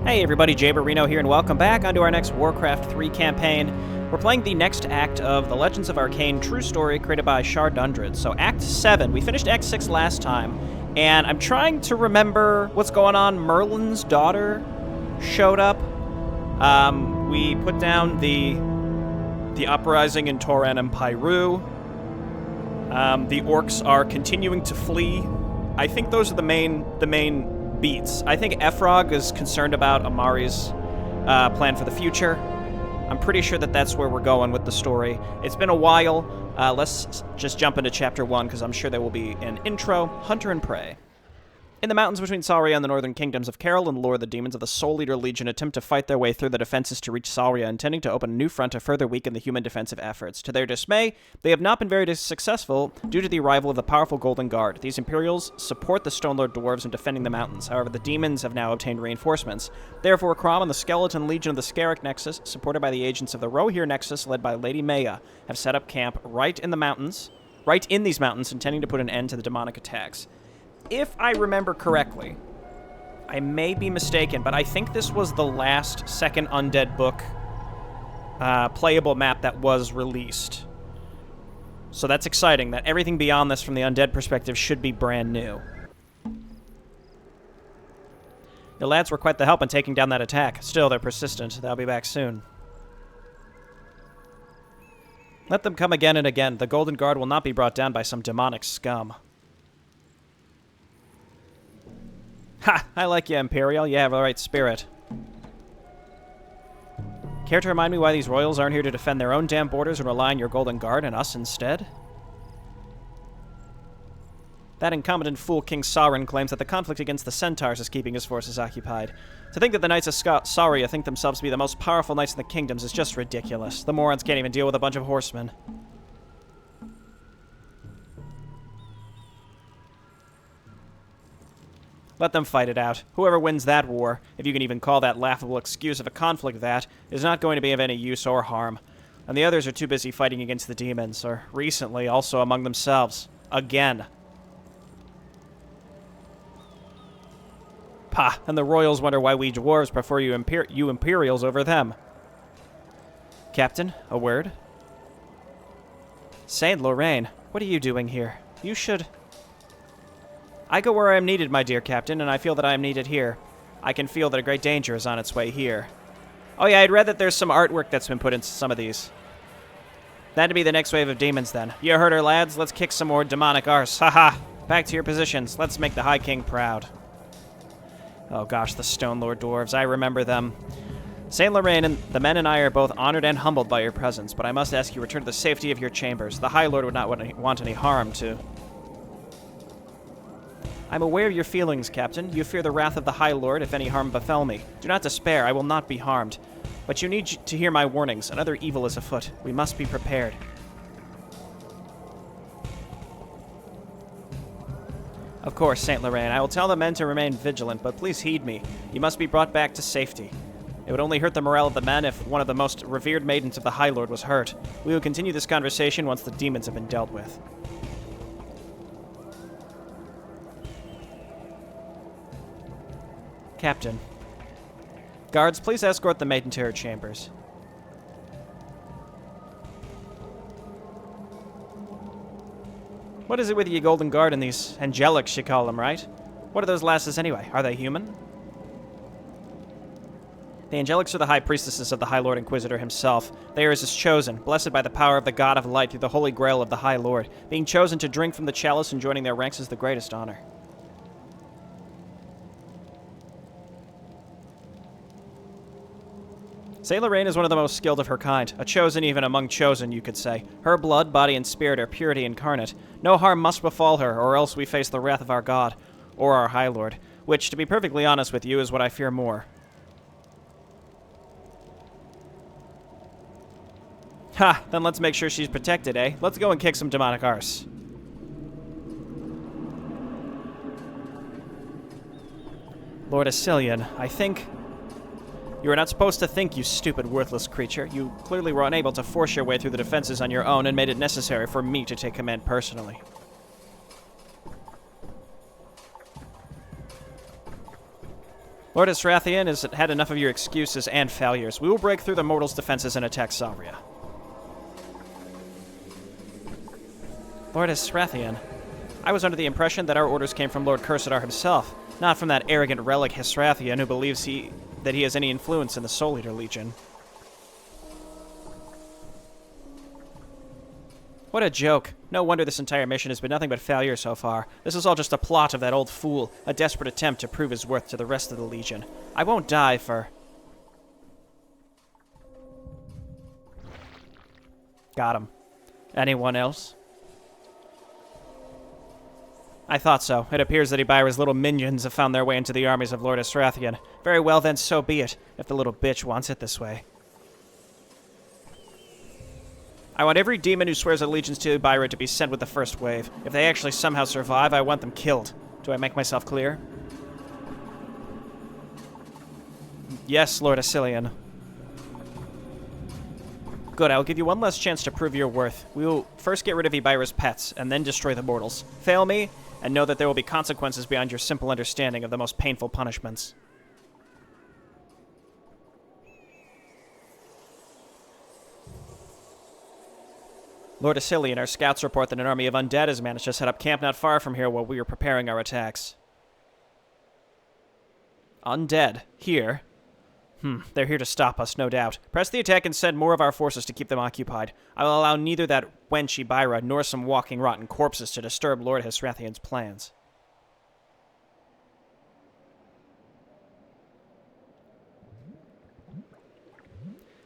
Hey everybody, Jaberino here, and welcome back onto our next Warcraft 3 campaign. We're playing the next act of the Legends of Arkain true story created by Undead. So Act 7, we finished Act 6 last time, and I'm trying to remember what's going on. Merlin's daughter showed up. We put down the uprising in Toran and Pyru. The Orcs are continuing to flee. I think those are the main beats. I think Efrog is concerned about Amari's plan for the future. I'm pretty sure that that's where we're going with the story. It's been a while. Let's just jump into Chapter 1, because I'm sure there will be an intro. Hunter and Prey. In the mountains between Saria and the northern kingdoms of Carol and Lore, the demons of the Soul Eater Legion attempt to fight their way through the defenses to reach Saria, intending to open a new front to further weaken the human defensive efforts. To their dismay, they have not been very successful due to the arrival of the powerful Golden Guard. These Imperials support the Stone Lord dwarves in defending the mountains. However, the demons have now obtained reinforcements. Therefore, Crom and the Skeleton Legion of the Scarrick Nexus, supported by the agents of the Rohir Nexus, led by Lady Maya, have set up camp right in these mountains, intending to put an end to the demonic attacks. If I remember correctly, I may be mistaken, but I think this was the last second Undead book playable map that was released. So that's exciting, that everything beyond this from the Undead perspective should be brand new. Your lads were quite the help in taking down that attack. Still, they're persistent. They'll be back soon. Let them come again and again. The Golden Guard will not be brought down by some demonic scum. Ha! I like you, Imperial. You have the right spirit. Care to remind me why these royals aren't here to defend their own damn borders and rely on your Golden Guard and us instead? That incompetent fool King Sauron claims that the conflict against the Centaurs is keeping his forces occupied. To think that the Knights of Saria think themselves to be the most powerful knights in the kingdoms is just ridiculous. The morons can't even deal with a bunch of horsemen. Let them fight it out. Whoever wins that war, if you can even call that laughable excuse of a conflict that, is not going to be of any use or harm. And the others are too busy fighting against the demons, or recently also among themselves. Again. Pah, and the royals wonder why we dwarves prefer you Imperials over them. Captain, a word? Saint Lorraine, what are you doing here? You should... I go where I am needed, my dear Captain, and I feel that I am needed here. I can feel that a great danger is on its way here. Oh yeah, I'd read that there's some artwork that's been put into some of these. That'd be the next wave of demons, then. You heard her, lads. Let's kick some more demonic arse. Haha! Back to your positions. Let's make the High King proud. Oh gosh, the Stone Lord dwarves. I remember them. Saint Lorraine and the men and I are both honored and humbled by your presence, but I must ask you return to the safety of your chambers. The High Lord would not want any harm to... I'm aware of your feelings, Captain. You fear the wrath of the High Lord if any harm befell me. Do not despair, I will not be harmed. But you need to hear my warnings. Another evil is afoot. We must be prepared. Of course, Saint Lorraine. I will tell the men to remain vigilant, but please heed me. You must be brought back to safety. It would only hurt the morale of the men if one of the most revered maidens of the High Lord was hurt. We will continue this conversation once the demons have been dealt with. Captain. Guards, please escort the maiden to her chambers. What is it with you Golden Guard and these angelics, you call them, right? What are those lasses anyway? Are they human? The angelics are the high priestesses of the High Lord Inquisitor himself. They are his chosen, blessed by the power of the God of Light through the holy grail of the High Lord. Being chosen to drink from the chalice and joining their ranks is the greatest honor. Saint Lorraine is one of the most skilled of her kind, a chosen even among chosen, you could say. Her blood, body, and spirit are purity incarnate. No harm must befall her, or else we face the wrath of our God, or our High Lord, which, to be perfectly honest with you, is what I fear more. Ha! Then let's make sure she's protected, eh? Let's go and kick some demonic arse. Lord Asilian, I think... You are not supposed to think, you stupid, worthless creature. You clearly were unable to force your way through the defenses on your own and made it necessary for me to take command personally. Lord Esrathian has had enough of your excuses and failures. We will break through the mortals' defenses and attack Savria. Lord Esrathian, I was under the impression that our orders came from Lord Cursadar himself, not from that arrogant relic Esrathian who believes that he has any influence in the Soul Eater Legion. What a joke. No wonder this entire mission has been nothing but failure so far. This is all just a plot of that old fool, a desperate attempt to prove his worth to the rest of the Legion. I won't die for... Got him. Anyone else? I thought so. It appears that Ibira's little minions have found their way into the armies of Lord Esrathian. Very well then, so be it, if the little bitch wants it this way. I want every demon who swears allegiance to Ibira to be sent with the first wave. If they actually somehow survive, I want them killed. Do I make myself clear? Yes, Lord Asilian. Good, I will give you one last chance to prove your worth. We will first get rid of Ibira's pets, and then destroy the mortals. Fail me, and know that there will be consequences beyond your simple understanding of the most painful punishments. Lord Asilian, our scouts report that an army of undead has managed to set up camp not far from here while we were preparing our attacks. Undead? Here? They're here to stop us, no doubt. Press the attack and send more of our forces to keep them occupied. I will allow neither that wench Ibira nor some walking rotten corpses to disturb Lord Esrathian's plans.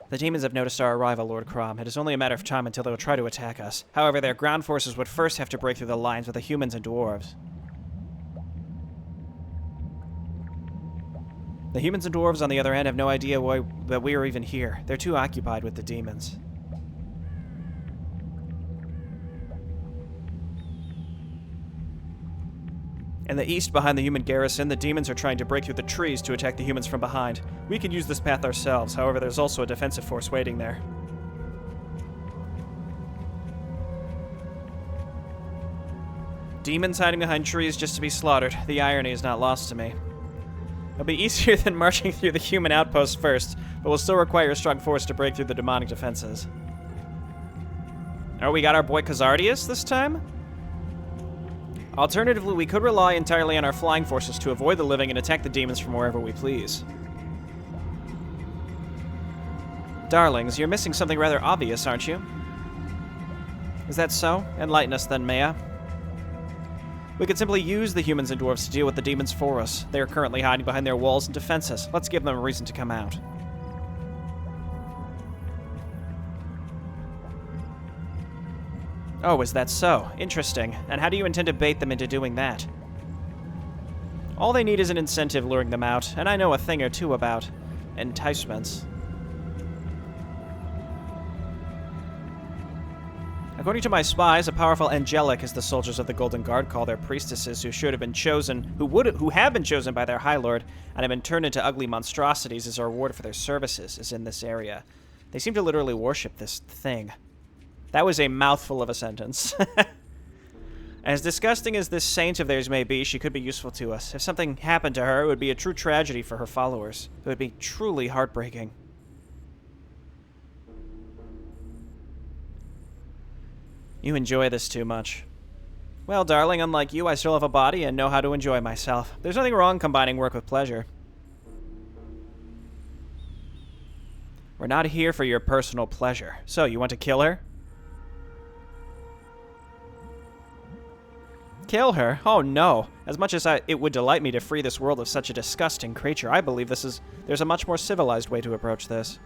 The demons have noticed our arrival, Lord Crom. It is only a matter of time until they will try to attack us. However, their ground forces would first have to break through the lines with the humans and dwarves. The humans and dwarves on the other end have no idea that we are even here. They're too occupied with the demons. In the east, behind the human garrison, the demons are trying to break through the trees to attack the humans from behind. We could use this path ourselves, however there's also a defensive force waiting there. Demons hiding behind trees just to be slaughtered. The irony is not lost to me. It'll be easier than marching through the human outpost first, but will still require a strong force to break through the demonic defenses. Oh, we got our boy Khazardius this time? Alternatively, we could rely entirely on our flying forces to avoid the living and attack the demons from wherever we please. Darlings, you're missing something rather obvious, aren't you? Is that so? Enlighten us then, Maya. We could simply use the humans and dwarves to deal with the demons for us. They are currently hiding behind their walls and defenses. Let's give them a reason to come out. Oh, is that so? Interesting. And how do you intend to bait them into doing that? All they need is an incentive luring them out, and I know a thing or two about enticements. According to my spies, a powerful angelic, as the soldiers of the Golden Guard call their priestesses, who have been chosen by their High Lord and have been turned into ugly monstrosities as a reward for their services, is in this area. They seem to literally worship this thing. That was a mouthful of a sentence. As disgusting as this saint of theirs may be, she could be useful to us. If something happened to her, it would be a true tragedy for her followers. It would be truly heartbreaking. You enjoy this too much. Well, darling, unlike you, I still have a body and know how to enjoy myself. There's nothing wrong combining work with pleasure. We're not here for your personal pleasure. So, you want to kill her? Kill her? Oh no. As much as it would delight me to free this world of such a disgusting creature, I believe there's a much more civilized way to approach this.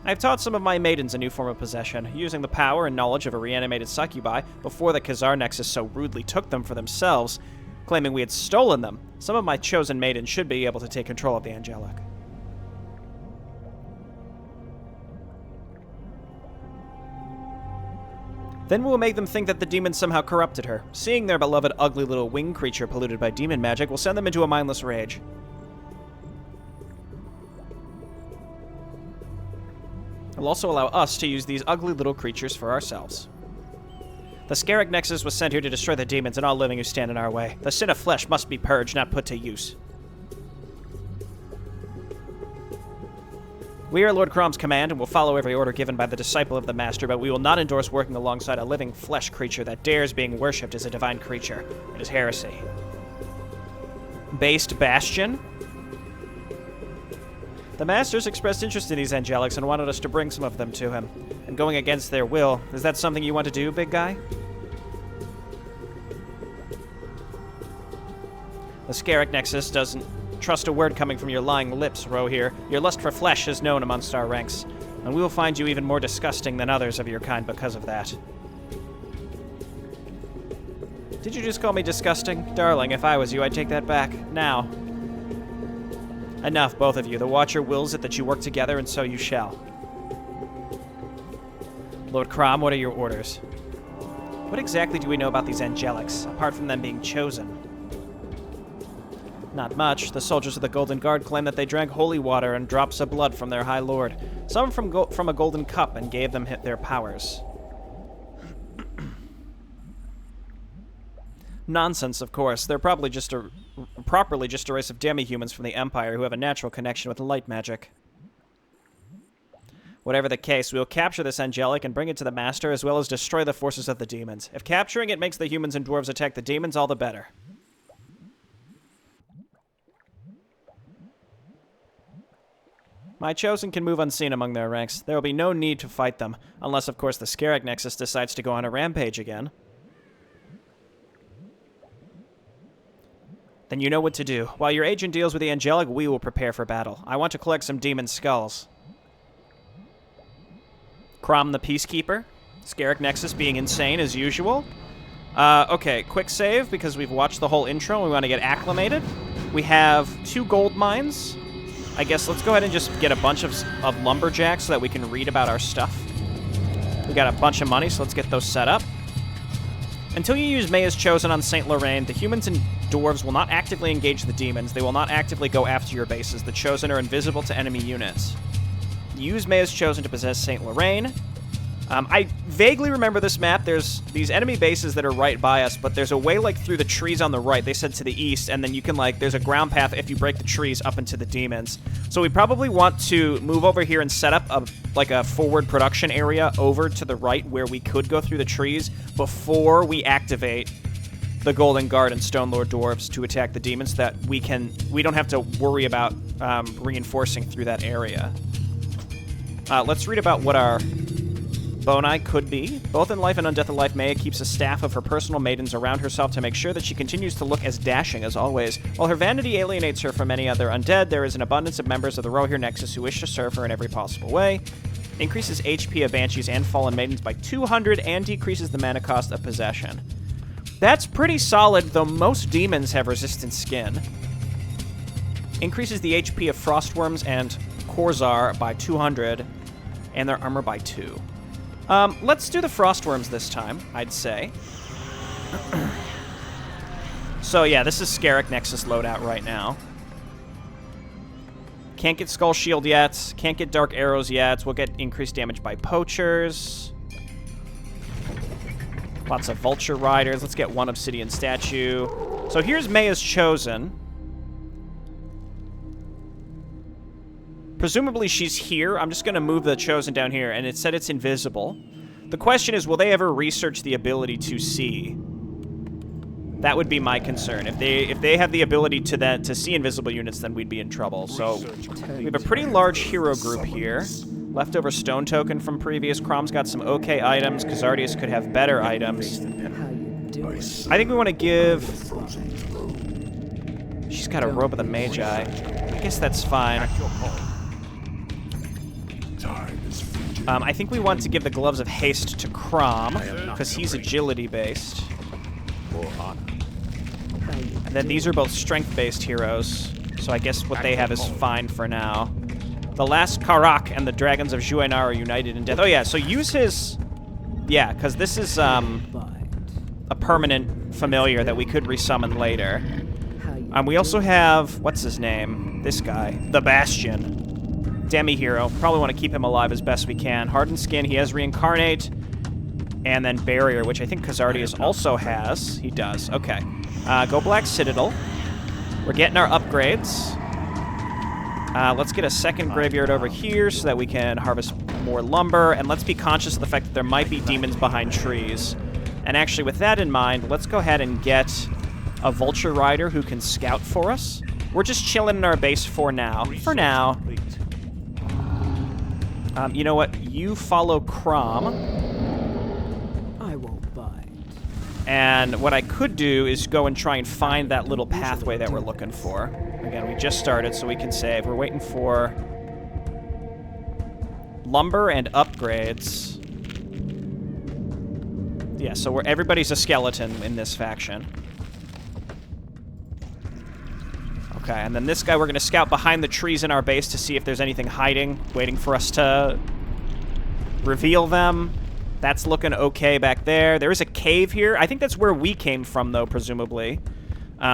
I've taught some of my maidens a new form of possession, using the power and knowledge of a reanimated succubi before the Khazar Nexus so rudely took them for themselves, claiming we had stolen them. Some of my chosen maidens should be able to take control of the angelic. Then we'll make them think that the demons somehow corrupted her. Seeing their beloved ugly little wing creature polluted by demon magic will send them into a mindless rage. It'll also allow us to use these ugly little creatures for ourselves. The Scarab Nexus was sent here to destroy the demons and all living who stand in our way. The sin of flesh must be purged, not put to use. We are Lord Crom's command and will follow every order given by the disciple of the Master, but we will not endorse working alongside a living flesh creature that dares being worshipped as a divine creature. It is heresy. Based Bastion. The Masters expressed interest in these angelics and wanted us to bring some of them to him. And going against their will, is that something you want to do, big guy? The Scarrick Nexus doesn't trust a word coming from your lying lips, Rohir. Your lust for flesh is known amongst our ranks, and we will find you even more disgusting than others of your kind because of that. Did you just call me disgusting? Darling, if I was you, I'd take that back. Now. Enough, both of you. The Watcher wills it that you work together, and so you shall. Lord Crom, what are your orders? What exactly do we know about these angelics, apart from them being chosen? Not much. The soldiers of the Golden Guard claim that they drank holy water and drops of blood from their High Lord. Some from a golden cup and gave them their powers. Nonsense, of course. They're properly just a race of demi-humans from the Empire who have a natural connection with light magic. Whatever the case, we will capture this angelic and bring it to the Master, as well as destroy the forces of the demons. If capturing it makes the humans and dwarves attack the demons, all the better. My chosen can move unseen among their ranks. There will be no need to fight them, unless, of course, the Scarrick Nexus decides to go on a rampage again. Then you know what to do. While your agent deals with the angelic, we will prepare for battle. I want to collect some demon skulls. Crom the Peacekeeper. Scarrick Nexus being insane as usual. Okay, quick save, because we've watched the whole intro and we want to get acclimated. We have 2 gold mines. I guess let's go ahead and just get a bunch of lumberjacks so that we can read about our stuff. We got a bunch of money, so let's get those set up. Until you use Maya's Chosen on St. Lorraine, the humans and dwarves will not actively engage the demons. They will not actively go after your bases. The Chosen are invisible to enemy units. Use Maya's Chosen to possess St. Lorraine. I vaguely remember this map. There's these enemy bases that are right by us, but there's a way, like, through the trees on the right. They said to the east, and then you can, like, there's a ground path if you break the trees up into the demons. So we probably want to move over here and set up, a forward production area over to the right where we could go through the trees before we activate the Golden Guard and Stone Lord Dwarves to attack the demons, so that we don't have to worry about reinforcing through that area. Let's read about what our Boni could be. Both in life and undeath of life, Maya keeps a staff of her personal maidens around herself to make sure that she continues to look as dashing as always. While her vanity alienates her from any other undead, there is an abundance of members of the Rohir Nexus who wish to serve her in every possible way. Increases HP of banshees and fallen maidens by 200 and decreases the mana cost of possession. That's pretty solid, though most demons have resistant skin. Increases the HP of frostworms and Korzar by 200 and their armor by 2. Let's do the frostworms this time, I'd say. So yeah, this is Scarrick Nexus loadout right now. Can't get Skull Shield yet. Can't get Dark Arrows yet. We'll get increased damage by Poachers. Lots of Vulture Riders. Let's get 1 Obsidian Statue. So here's Maya's Chosen. Presumably she's here. I'm just going to move the Chosen down here, and it said it's invisible. The question is, will they ever research the ability to see? That would be my concern. If they have the ability to see invisible units, then we'd be in trouble. So we have a pretty large hero group here. Leftover stone token from previous. Crom's got some okay items. Kazardius could have better items. I think we want to give... She's got a Robe of the Magi. I guess that's fine. I think we want to give the Gloves of Haste to Crom, because he's agility-based. And then these are both strength-based heroes, so I guess what they have is fine for now. The last Karak and the Dragons of Juenar are united in death. Oh yeah, so use his... Yeah, because this is a permanent familiar that we could resummon later. We also have... What's his name? This guy. The Bastion. Demi-hero. Probably want to keep him alive as best we can. Hardened Skin, he has Reincarnate. And then Barrier, which I think Kazardius also has. He does. Okay. Go Black Citadel. We're getting our upgrades. Let's get a second graveyard over here so that we can harvest more lumber, and let's be conscious of the fact that there might be demons behind trees. And actually, with that in mind, let's go ahead and get a vulture rider who can scout for us. We're just chilling in our base for now. For now. You know what? You follow Crom. I won't bite. And what I could do is go and try and find that little pathway that we're looking for. Again, we just started, so we can save. We're waiting for lumber and upgrades. Yeah, so everybody's a skeleton in this faction. Okay, and then this guy, we're going to scout behind the trees in our base to see if there's anything hiding, waiting for us to reveal them. That's looking okay back there. There is a cave here. I think that's where we came from, though, presumably.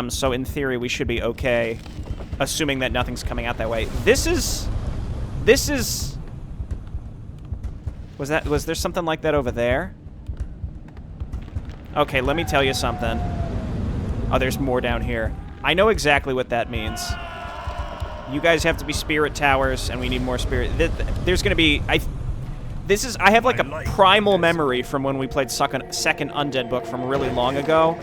So in theory, we should be okay, assuming that nothing's coming out that way. This is... Was there something like that over there? Okay, let me tell you something. Oh, there's more down here. I know exactly what that means. You guys have to be spirit towers, and we need more spirit. There's going to be... I have like a primal memory from when we played second Undead book from really long ago.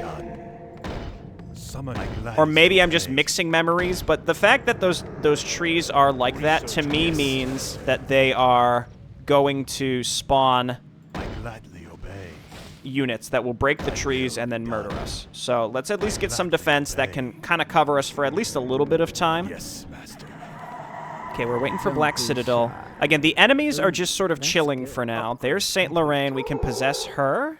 Or maybe I'm just mixing memories, but the fact that those trees are like that to me means that they are going to spawn units that will break the trees and then murder us. So let's at least get some defense that can kind of cover us for at least a little bit of time. Yes, master. Okay, we're waiting for Black Citadel. Again, the enemies are just sort of chilling for now. There's St. Lorraine. We can possess her.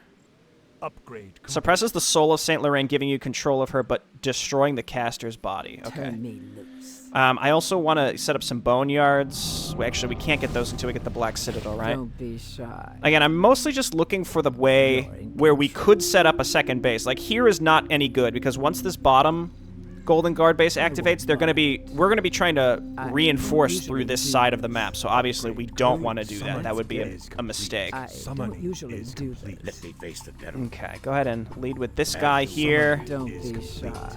Upgrade. Suppresses the soul of St. Lorraine, giving you control of her, but destroying the caster's body. Okay. Turn me loose. I also want to set up some boneyards. Actually, we can't get those until we get the Black Citadel, right? Don't be shy. Again, I'm mostly just looking for the way where we could set up a second base. Like, here is not any good, because once this bottom Golden Guard base activates, we're going to be trying to reinforce through this side of the map. So obviously, we don't want to do that. That would be a mistake. I don't usually do this. Let me face the devil. Okay, go ahead and lead with this guy here. Don't be shy.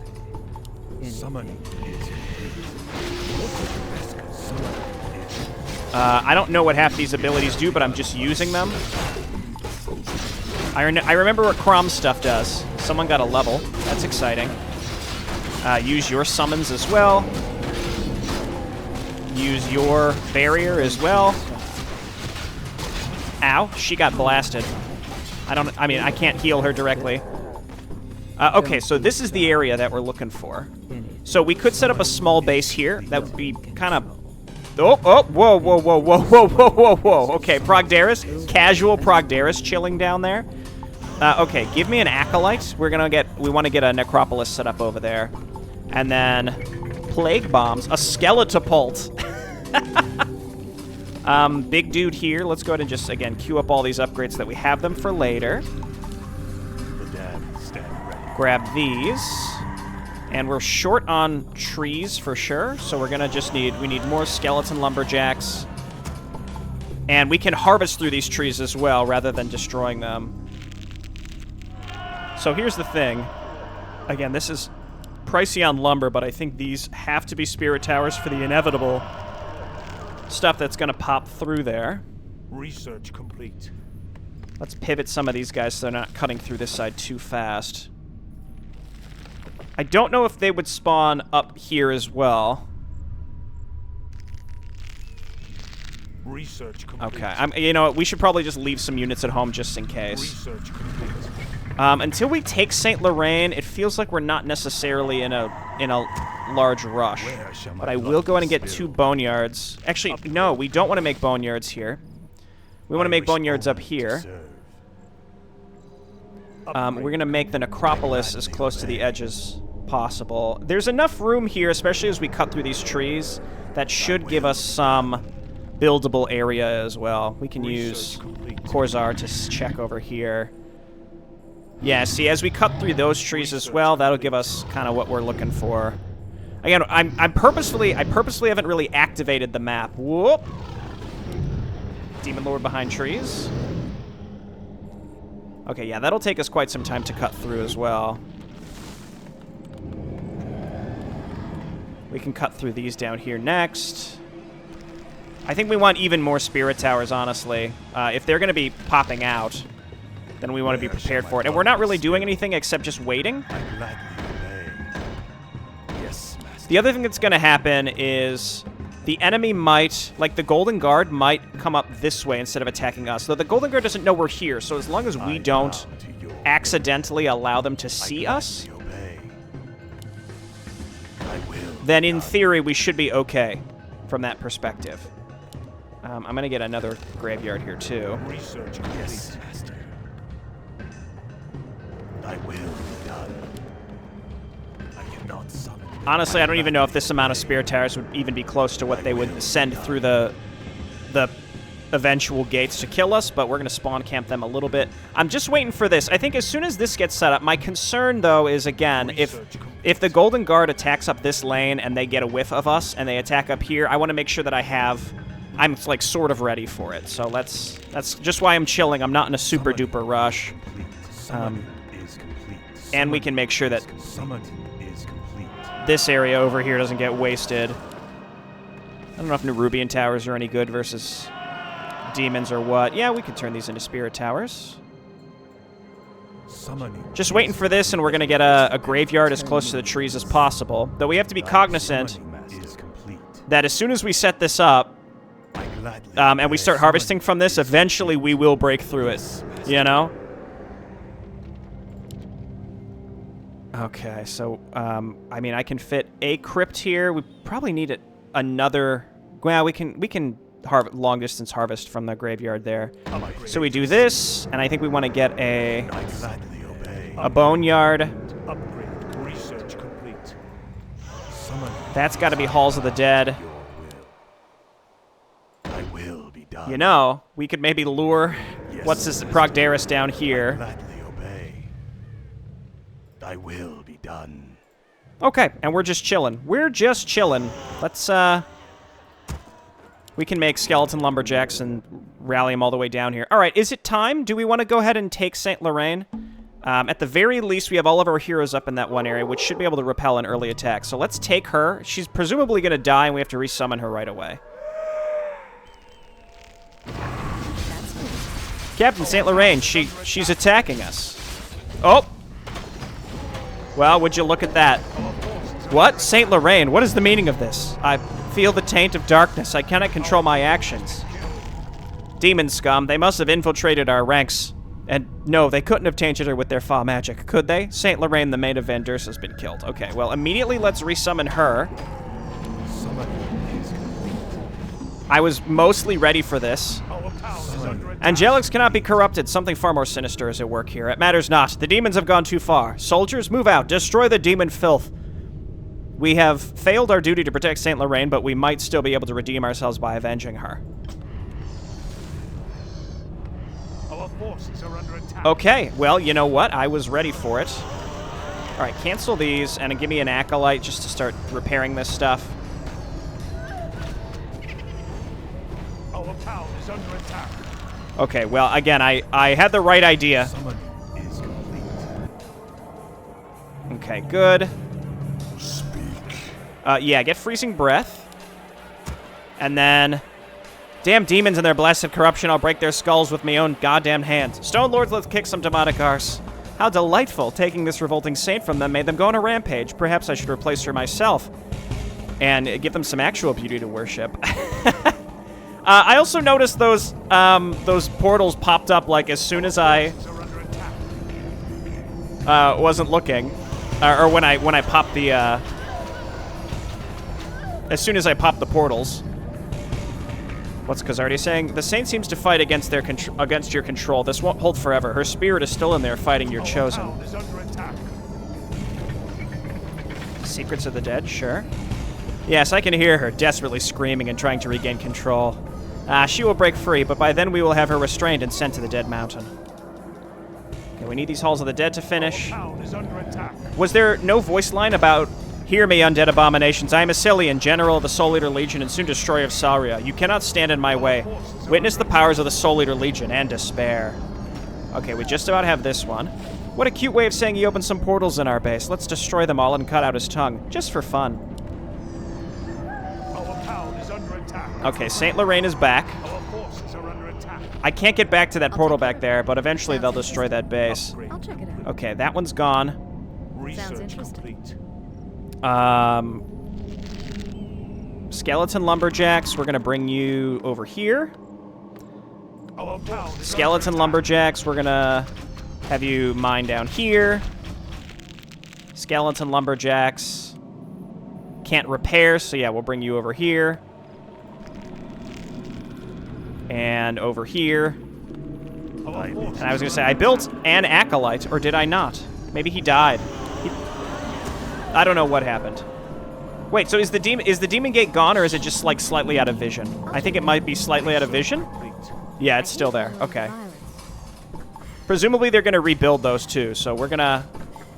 Summoning is I don't know what half these abilities do, but I'm just using them. I remember what Crom's stuff does. Someone got a level. That's exciting. Use your summons as well. Use your barrier as well. Ow, she got blasted. I mean, I can't heal her directly. Okay, so this is the area that we're looking for. So we could set up a small base here. That would be kind of... Oh, whoa, whoa, whoa, whoa, whoa, whoa, whoa, whoa. Okay, Progdaris. Casual Progdaris chilling down there. Okay, give me an Acolyte. We want to get a Necropolis set up over there. And then Plague Bombs. A Skeletapult. Big dude here. Let's go ahead and just, again, queue up all these upgrades so that we have them for later. Grab these. And we're short on trees for sure, so we're gonna we need more skeleton lumberjacks. And we can harvest through these trees as well, rather than destroying them. So here's the thing. Again, this is pricey on lumber, but I think these have to be spirit towers for the inevitable stuff that's gonna pop through there. research complete. Let's pivot some of these guys so they're not cutting through this side too fast. I don't know if they would spawn up here as well. Research complete. Okay, you know what? We should probably just leave some units at home just in case. Research complete. Until we take St. Lorraine, it feels like we're not necessarily in a large rush. But I will go in and get 2 boneyards. Actually, no, we don't want to make boneyards here. We want to make boneyards up here. We're going to make the necropolis as close to the edge as possible. There's enough room here, especially as we cut through these trees, that should give us some buildable area as well. We can use Corzar to check over here. Yeah, see, as we cut through those trees as well, that'll give us kind of what we're looking for. Again, I purposefully haven't really activated the map. Whoop! Demon Lord behind trees. Okay, yeah, that'll take us quite some time to cut through as well. We can cut through these down here next. I think we want even more spirit towers, honestly. If they're going to be popping out, then we want to be prepared for it. And we're not really doing anything except just waiting. I gladly obey. Yes, master. The other thing that's going to happen is the enemy might, like the Golden Guard, might come up this way instead of attacking us. Though the Golden Guard doesn't know we're here, so as long as we don't accidentally allow them to see us, then in theory we should be okay from that perspective. I'm going to get another graveyard here, too. Research complete. Yes, master. Thy will be done. I cannot summon. Honestly, I don't even know if this amount of Spirit Towers would even be close to what they would send through the eventual gates to kill us, but we're going to spawn camp them a little bit. I'm just waiting for this. I think as soon as this gets set up, my concern, though, is, again, if the Golden Guard attacks up this lane and they get a whiff of us and they attack up here, I want to make sure that I'm, like, sort of ready for it. So that's just why I'm chilling. I'm not in a super-duper rush. And we can make sure that this area over here doesn't get wasted. I don't know if Nerubian towers are any good versus demons or what. Yeah, we can turn these into spirit towers. Just waiting for this, and we're going to get a graveyard as close to the trees as possible. Though we have to be cognizant that as soon as we set this up, and we start harvesting from this, eventually we will break through it, you know? Okay, so, I mean, I can fit a crypt here. We probably need another... Well, we can long-distance harvest from the graveyard there. So we do this, and I think we want to get a boneyard. Research complete. That's got to be Halls of the Dead. Thy will be done. You know, we could maybe lure what's this Progdaris down here. Gladly obey. Thy will be done. Okay, and we're just chilling. We're just chilling. Let's we can make skeleton lumberjacks and rally them all the way down here. All right, is it time? Do we want to go ahead and take St. Lorraine? At the very least, we have all of our heroes up in that one area, which should be able to repel an early attack. So let's take her. She's presumably going to die, and we have to resummon her right away. Captain St. Lorraine, she's attacking us. Oh! Well, would you look at that? What? St. Lorraine, what is the meaning of this? I feel the taint of darkness. I cannot control my actions. Demon scum, they must have infiltrated our ranks. And no, they couldn't have tainted her with their foul magic, could they? St. Lorraine, the maid of Vandursa, has been killed. Okay, well, immediately let's resummon her. I was mostly ready for this. Angelics cannot be corrupted. Something far more sinister is at work here. It matters not. The demons have gone too far. Soldiers, move out. Destroy the demon filth. We have failed our duty to protect St. Lorraine, but we might still be able to redeem ourselves by avenging her. Our forces are under attack. Okay, well, you know what? I was ready for it. All right, cancel these and give me an acolyte just to start repairing this stuff. Our town is under attack. Okay, well, again, I had the right idea. Summoning is complete. Okay, good. Speak. Yeah, get freezing breath. And then... Damn demons and their blasted corruption, I'll break their skulls with my own goddamn hands. Stone Lords, let's kick some demonic arse. How delightful. Taking this revolting saint from them made them go on a rampage. Perhaps I should replace her myself. And give them some actual beauty to worship. I also noticed those portals popped up, like, as soon as I wasn't looking. Or when I popped the, as soon as I popped the portals. What's Kazardi saying? The saint seems to fight against against your control. This won't hold forever. Her spirit is still in there fighting your chosen. Secrets of the Dead, sure. Yes, I can hear her desperately screaming and trying to regain control. She will break free, but by then we will have her restrained and sent to the Dead Mountain. Okay, we need these Halls of the Dead to finish. Was there no voice line about, "Hear me, undead abominations. I am Asilian, general of the Soul Eater Legion and soon destroyer of Saria. You cannot stand in my way. Witness the powers of the Soul Eater Legion and despair." Okay, we just about have this one. What a cute way of saying he opened some portals in our base. Let's destroy them all and cut out his tongue, just for fun. under attack. Okay, St. Lorraine is back. Our forces are under attack. I can't get back to that portal back there, but eventually they'll destroy that base. I'll check it out. Okay, that one's gone. Research interesting. complete. Skeleton lumberjacks, we're gonna bring you over here. Our town is Skeleton under lumberjacks, we're gonna have you mine down here. Skeleton lumberjacks can't repair, so yeah, we'll bring you over here. And over here. attack. Our forces And I was gonna say, I built an acolyte, or did I not? Maybe he died. I don't know what happened. Wait, so is the demon gate gone, or is it just like slightly out of vision? I think it might be slightly out of vision. complete. Yeah, it's still there. Okay. Presumably they're gonna rebuild those too, so we're gonna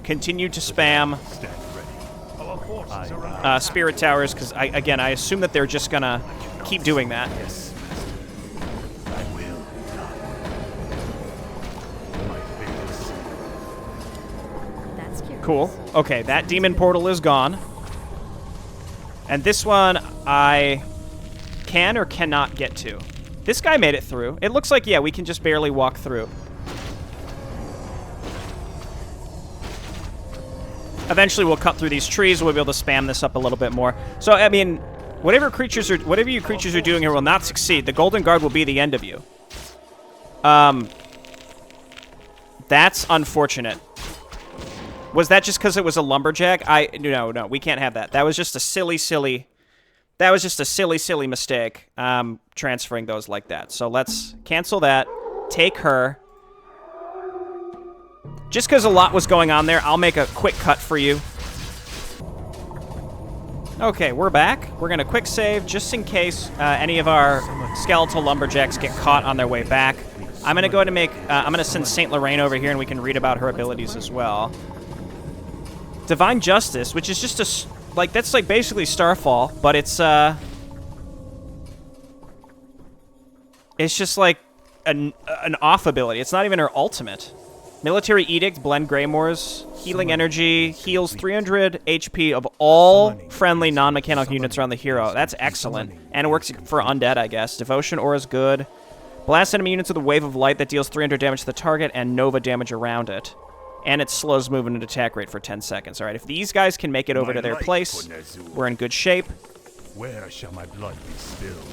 continue to spam Stand ready. Our forces are under spirit towers, because I assume that they're just gonna keep doing that. Yes. I will be done. My fate is sealed. That's curious. Cool. Okay, that demon portal is gone. And this one I can or cannot get to. This guy made it through. It looks like, yeah, we can just barely walk through. Eventually we'll cut through these trees. We'll be able to spam this up a little bit more. So, I mean, whatever you creatures are doing here will not succeed. The Golden Guard will be the end of you. That's unfortunate. Was that just because it was a lumberjack? No, we can't have that. That was just a silly mistake, transferring those like that. So let's cancel that, take her. Just because a lot was going on there, I'll make a quick cut for you. Okay, we're back. We're going to quick save just in case any of our skeletal lumberjacks get caught on their way back. I'm going to go ahead and I'm going to send St. Lorraine over here, and we can read about her abilities as well. Divine Justice, which is just that's like basically Starfall, but it's just like an off ability. It's not even her ultimate. Military Edict, Blend Greymoors, Healing Energy, heals 300 HP of all friendly non-mechanical units around the hero. That's excellent. And it works for Undead, I guess. Devotion Aura is good. Blast enemy units with a wave of light that deals 300 damage to the target and Nova damage around it. And it slows movement and attack rate for 10 seconds. All right, if these guys can make it over to their place, we're in good shape. Where shall my blood be spilled?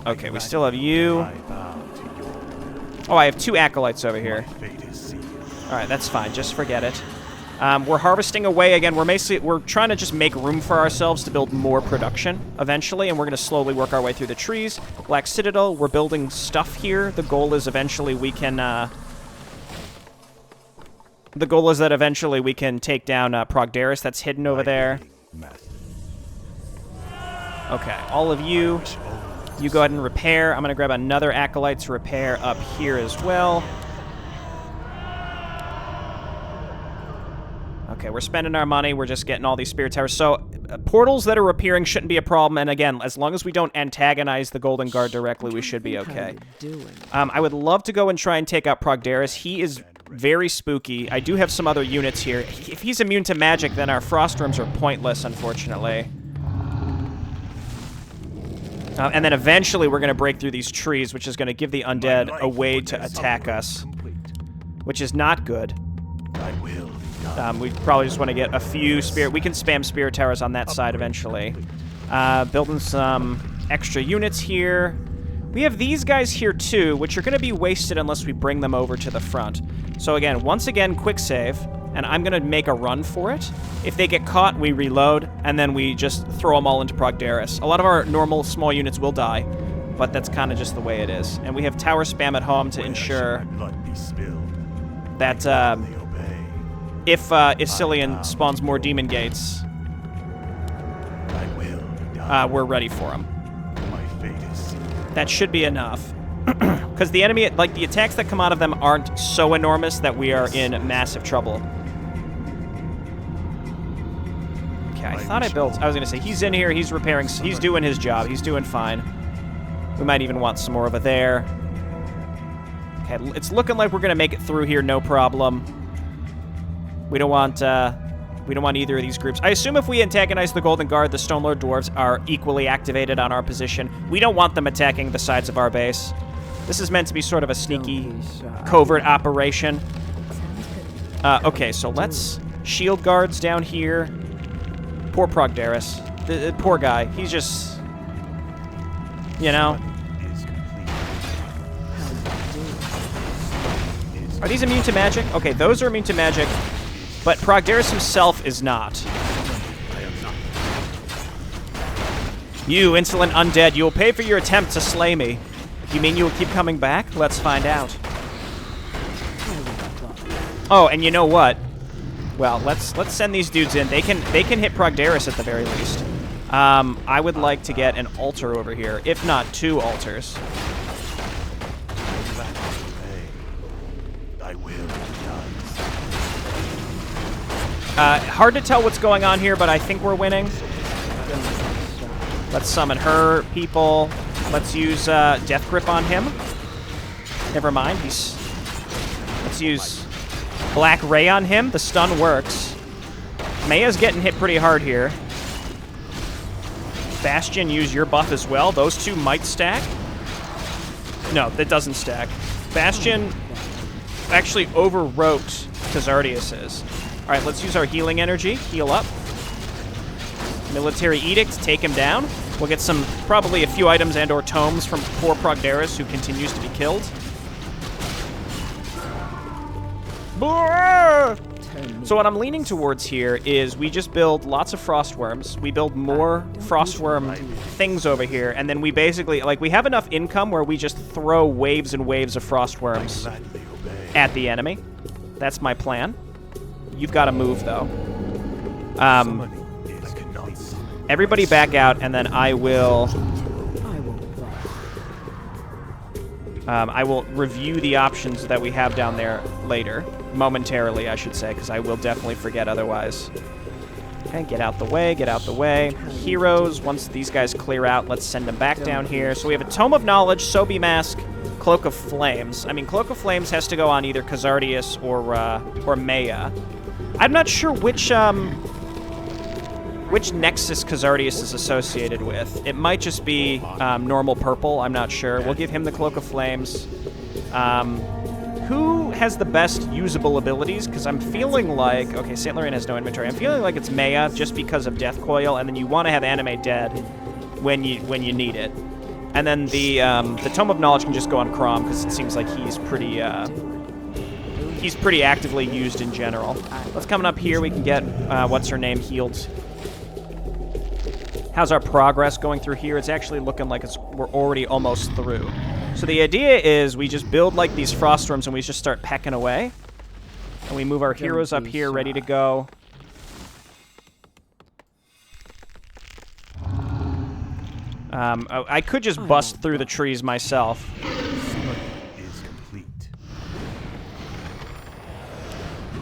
Okay, we still have you. I bow to your Oh, I have 2 acolytes over here. fate is sealed. All right, that's fine. Just forget it. We're harvesting away again. We're trying to just make room for ourselves to build more production eventually, and we're going to slowly work our way through the trees. Black Citadel, we're building stuff here. The goal is eventually we can. The goal is that eventually we can take down Progdaris. That's hidden over there. Okay, all of you, you go ahead and repair. I'm going to grab another acolyte to repair up here as well. Okay, we're spending our money. We're just getting all these spirit towers. So, portals that are repairing shouldn't be a problem. And again, as long as we don't antagonize the Golden Guard directly, we should be okay. I would love to go and try and take out Progdaris. He is very spooky. I do have some other units here. If he's immune to magic, then our frost rooms are pointless, unfortunately. And then eventually we're going to break through these trees, which is going to give the undead a way to attack us, which is not good. I will. We probably just want to get a few spirit. We can spam spirit towers on that side eventually. Building some extra units here. We have these guys here too, which are going to be wasted unless we bring them over to the front. So again, once again, quick save, and I'm going to make a run for it. If they get caught, we reload, and then we just throw them all into Progdaris. A lot of our normal small units will die, but that's kind of just the way it is. And we have tower spam at home to ensure that if Cillian spawns more demon gates, we're ready for him. That should be enough. Because the enemy, like, the attacks that come out of them aren't so enormous that we are in massive trouble. Okay, I thought I was going to say, he's in here, he's repairing, he's doing his job, he's doing fine. We might even want some more over there. Okay, it's looking like we're going to make it through here, no problem. We don't want We don't want either of these groups. I assume if we antagonize the Golden Guard, the Stone Lord Dwarves are equally activated on our position. We don't want them attacking the sides of our base. This is meant to be sort of a sneaky, covert operation. Okay, so let's shield guards down here. Poor Progdaris. The poor guy. He's just, you know. Are these immune to magic? Okay, those are immune to magic, but Progdaris himself is not. You, insolent undead, you will pay for your attempt to slay me. You mean you will keep coming back? Let's find out. Oh, and you know what? Well, let's send these dudes in. They can hit Progdaris at the very least. I would like to get an altar over here, if not 2 altars. Hard to tell what's going on here, but I think we're winning. Let's summon her people. Let's use Death Grip on him. Never mind. Let's use Black Ray on him. The stun works. Maya's getting hit pretty hard here. Bastion, use your buff as well. Those 2 might stack. No, that doesn't stack. Bastion actually overwrote Khazardius's. All right, let's use our healing energy. Heal up. Military Edict, take him down. We'll get probably a few items and or tomes from poor Progdaris, who continues to be killed. So what I'm leaning towards here is we just build lots of frostworms. We build more frostworm things over here, and then we basically, like, we have enough income where we just throw waves and waves of frostworms at the enemy. That's my plan. You've got to move, though. Everybody back out, and then I will review the options that we have down there later. Momentarily, I should say, because I will definitely forget otherwise. Okay, get out the way, get out the way. Heroes, once these guys clear out, let's send them back down here. So we have a Tome of Knowledge, Sobi Mask, Cloak of Flames. I mean, Cloak of Flames has to go on either Khazardius or Maya. I'm not sure which Nexus Khazardius is associated with. It might just be normal purple. I'm not sure. We'll give him the Cloak of Flames. Who has the best usable abilities? Because I'm feeling like... Okay, St. Lorraine has no inventory. I'm feeling like it's Maya just because of Death Coil, and then you want to have Animate Dead when you need it. And then the Tome of Knowledge can just go on Crom, because it seems like he's pretty actively used in general. Let's come up here. We can get what's-her-name healed. How's our progress going through here? It's actually looking like we're already almost through. So the idea is we just build like these frostworms and we just start pecking away. And we move our heroes up here ready to go. I could just bust through the trees myself.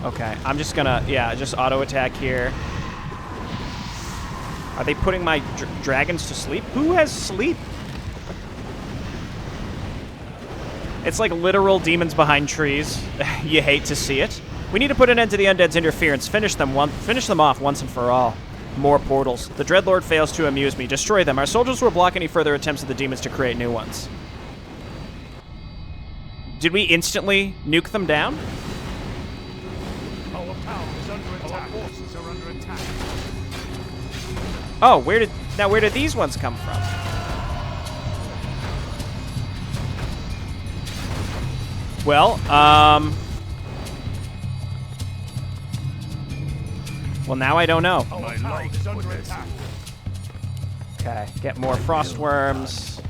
Okay, I'm just gonna, just auto-attack here. Are they putting my dragons to sleep? Who has sleep? It's like literal demons behind trees. You hate to see it. We need to put an end to the Undead's interference. Finish them off once and for all. More portals. The Dreadlord fails to amuse me. Destroy them. Our soldiers will block any further attempts of the demons to create new ones. Did we instantly nuke them down? Our town is under attack. Our forces are under attack. Oh, where did these ones come from? Well, well, now I don't know. Our town is under attack. Okay, get more frostworms.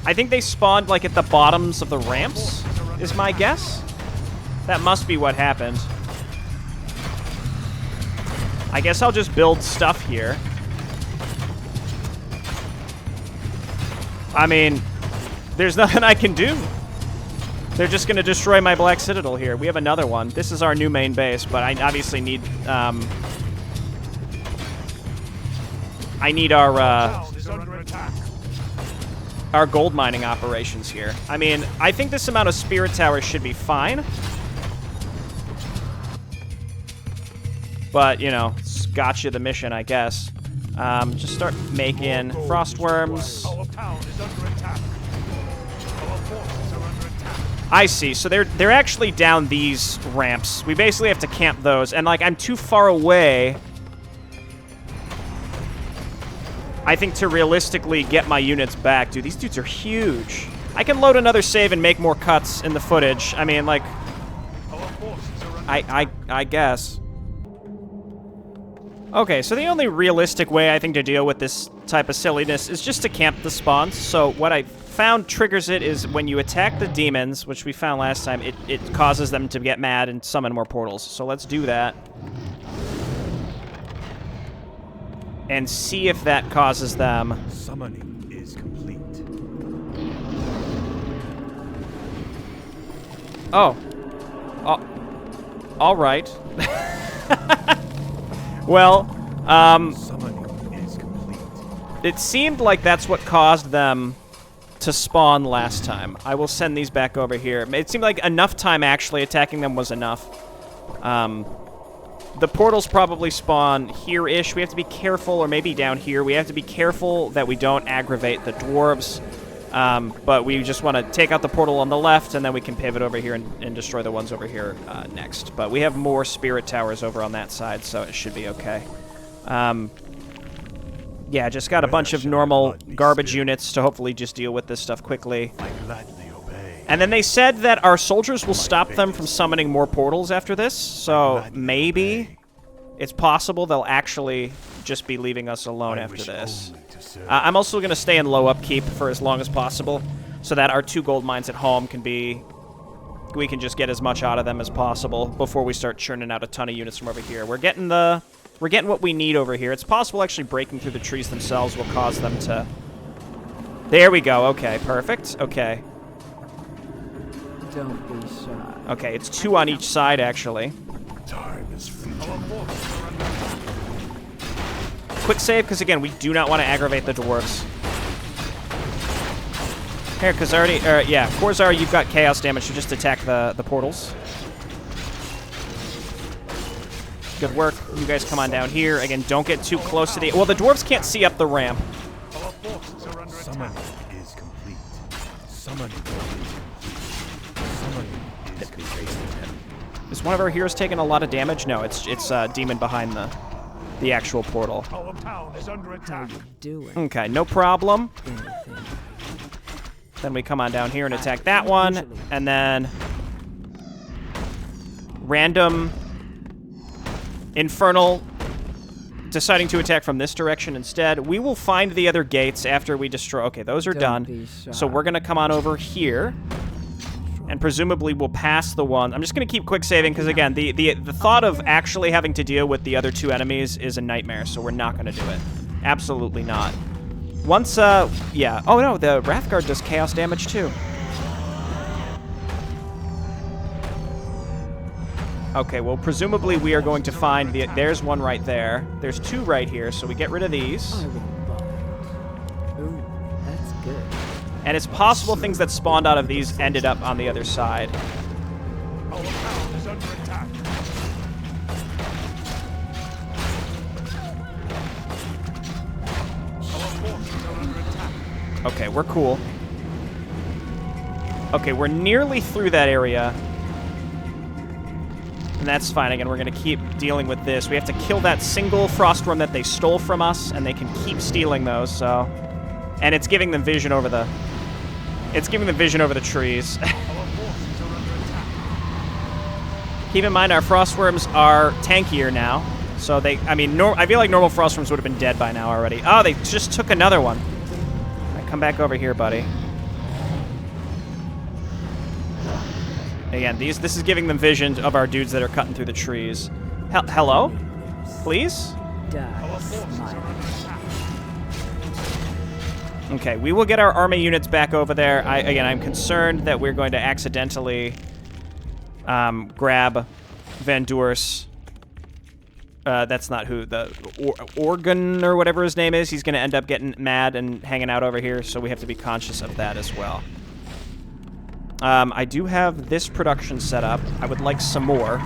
I think they spawned like at the bottoms of the ramps, is my guess. That must be what happened. I guess I'll just build stuff here. I mean, there's nothing I can do. They're just going to destroy my Black Citadel here. We have another one. This is our new main base, but I obviously need... I need our gold mining operations here. I mean, I think this amount of spirit towers should be fine. But, you know, it's got you the mission, I guess. Just start making frost worms. Our town is under attack. Our forces are under attack. I see. So they're actually down these ramps. We basically have to camp those. And, like, I'm too far away, I think, to realistically get my units back. Dude, these dudes are huge. I can load another save and make more cuts in the footage. I mean, like, Our forces are under I guess. Okay, so the only realistic way, I think, to deal with this type of silliness is just to camp the spawns. So what I found triggers it is when you attack the demons, which we found last time, it causes them to get mad and summon more portals. So let's do that. And see if that causes them. Summoning is complete. Oh. All right. Well, Summoning is complete. it seemed like that's what caused them to spawn last time. I will send these back over here. It seemed like enough time actually attacking them was enough. The portals probably spawn here-ish. We have to be careful, or maybe down here. We have to be careful that we don't aggravate the dwarves. But we just want to take out the portal on the left, and then we can pivot over here and destroy the ones over here next. But we have more spirit towers over on that side, so it should be okay. Yeah, just got a bunch of normal garbage units to hopefully just deal with this stuff quickly. I gladly obey. And then they said that our soldiers will stop them from summoning more portals after this, so maybe it's possible they'll actually just be leaving us alone after this. I'm also going to stay in low upkeep for as long as possible, so that our 2 gold mines at home can be... We can just get as much out of them as possible before we start churning out a ton of units from over here. We're getting what we need over here. It's possible actually breaking through the trees themselves will cause them to... There we go. Okay, perfect. Okay. Don't be shy. Okay, it's 2 on each side, actually. Time is fleeting. Quick save, because again, we do not want to aggravate the dwarves. Here, because already... yeah, Korzar, you've got chaos damage, so just attack the portals. Good work. You guys come on down here. Again, don't get too close to the... Well, the dwarves can't see up the ramp. Our forces are under attack. Summoning is complete. Summoning is complete. Summoning is complete. Is one of our heroes taking a lot of damage? No, it's demon behind the actual portal. Our town is under How attack. you doing? Okay, no problem. Anything. Then we come on down here and attack that one, and then random infernal deciding to attack from this direction instead. We will find the other gates after we destroy... Okay, those are Don't done. be shy. So we're going to come on over here, and presumably we'll pass the one... I'm just going to keep quick saving, because again, the thought of actually having to deal with the other 2 enemies is a nightmare, so we're not going to do it. Absolutely not. Once, yeah. Oh, no, the Wrathguard does chaos damage, too. Okay, well, presumably we are going to find the... There's one right there. There's 2 right here, so we get rid of these. I won't bite. Ooh, that's good. And it's possible things that spawned out of these ended up on the other side. Our town is under attack. Our forces are under attack. Okay, we're cool. Okay, we're nearly through that area. And that's fine. Again, we're going to keep dealing with this. We have to kill that single frostworm that they stole from us, and they can keep stealing those, so... And it's giving them vision over the... It's giving them vision over the trees. Our forces are under attack. Keep in mind, our frostworms are tankier now. So they... I mean, I feel like normal frostworms would have been dead by now already. Oh, they just took another one. All right, come back over here, buddy. Again, this is giving them vision of our dudes that are cutting through the trees. Hello? Please? Die, smile. Okay, we will get our army units back over there. Again, I'm concerned that we're going to accidentally grab Van Doors. That's not who, the Organ or whatever his name is. He's going to end up getting mad and hanging out over here, so we have to be conscious of that as well. I do have this production set up. I would like some more.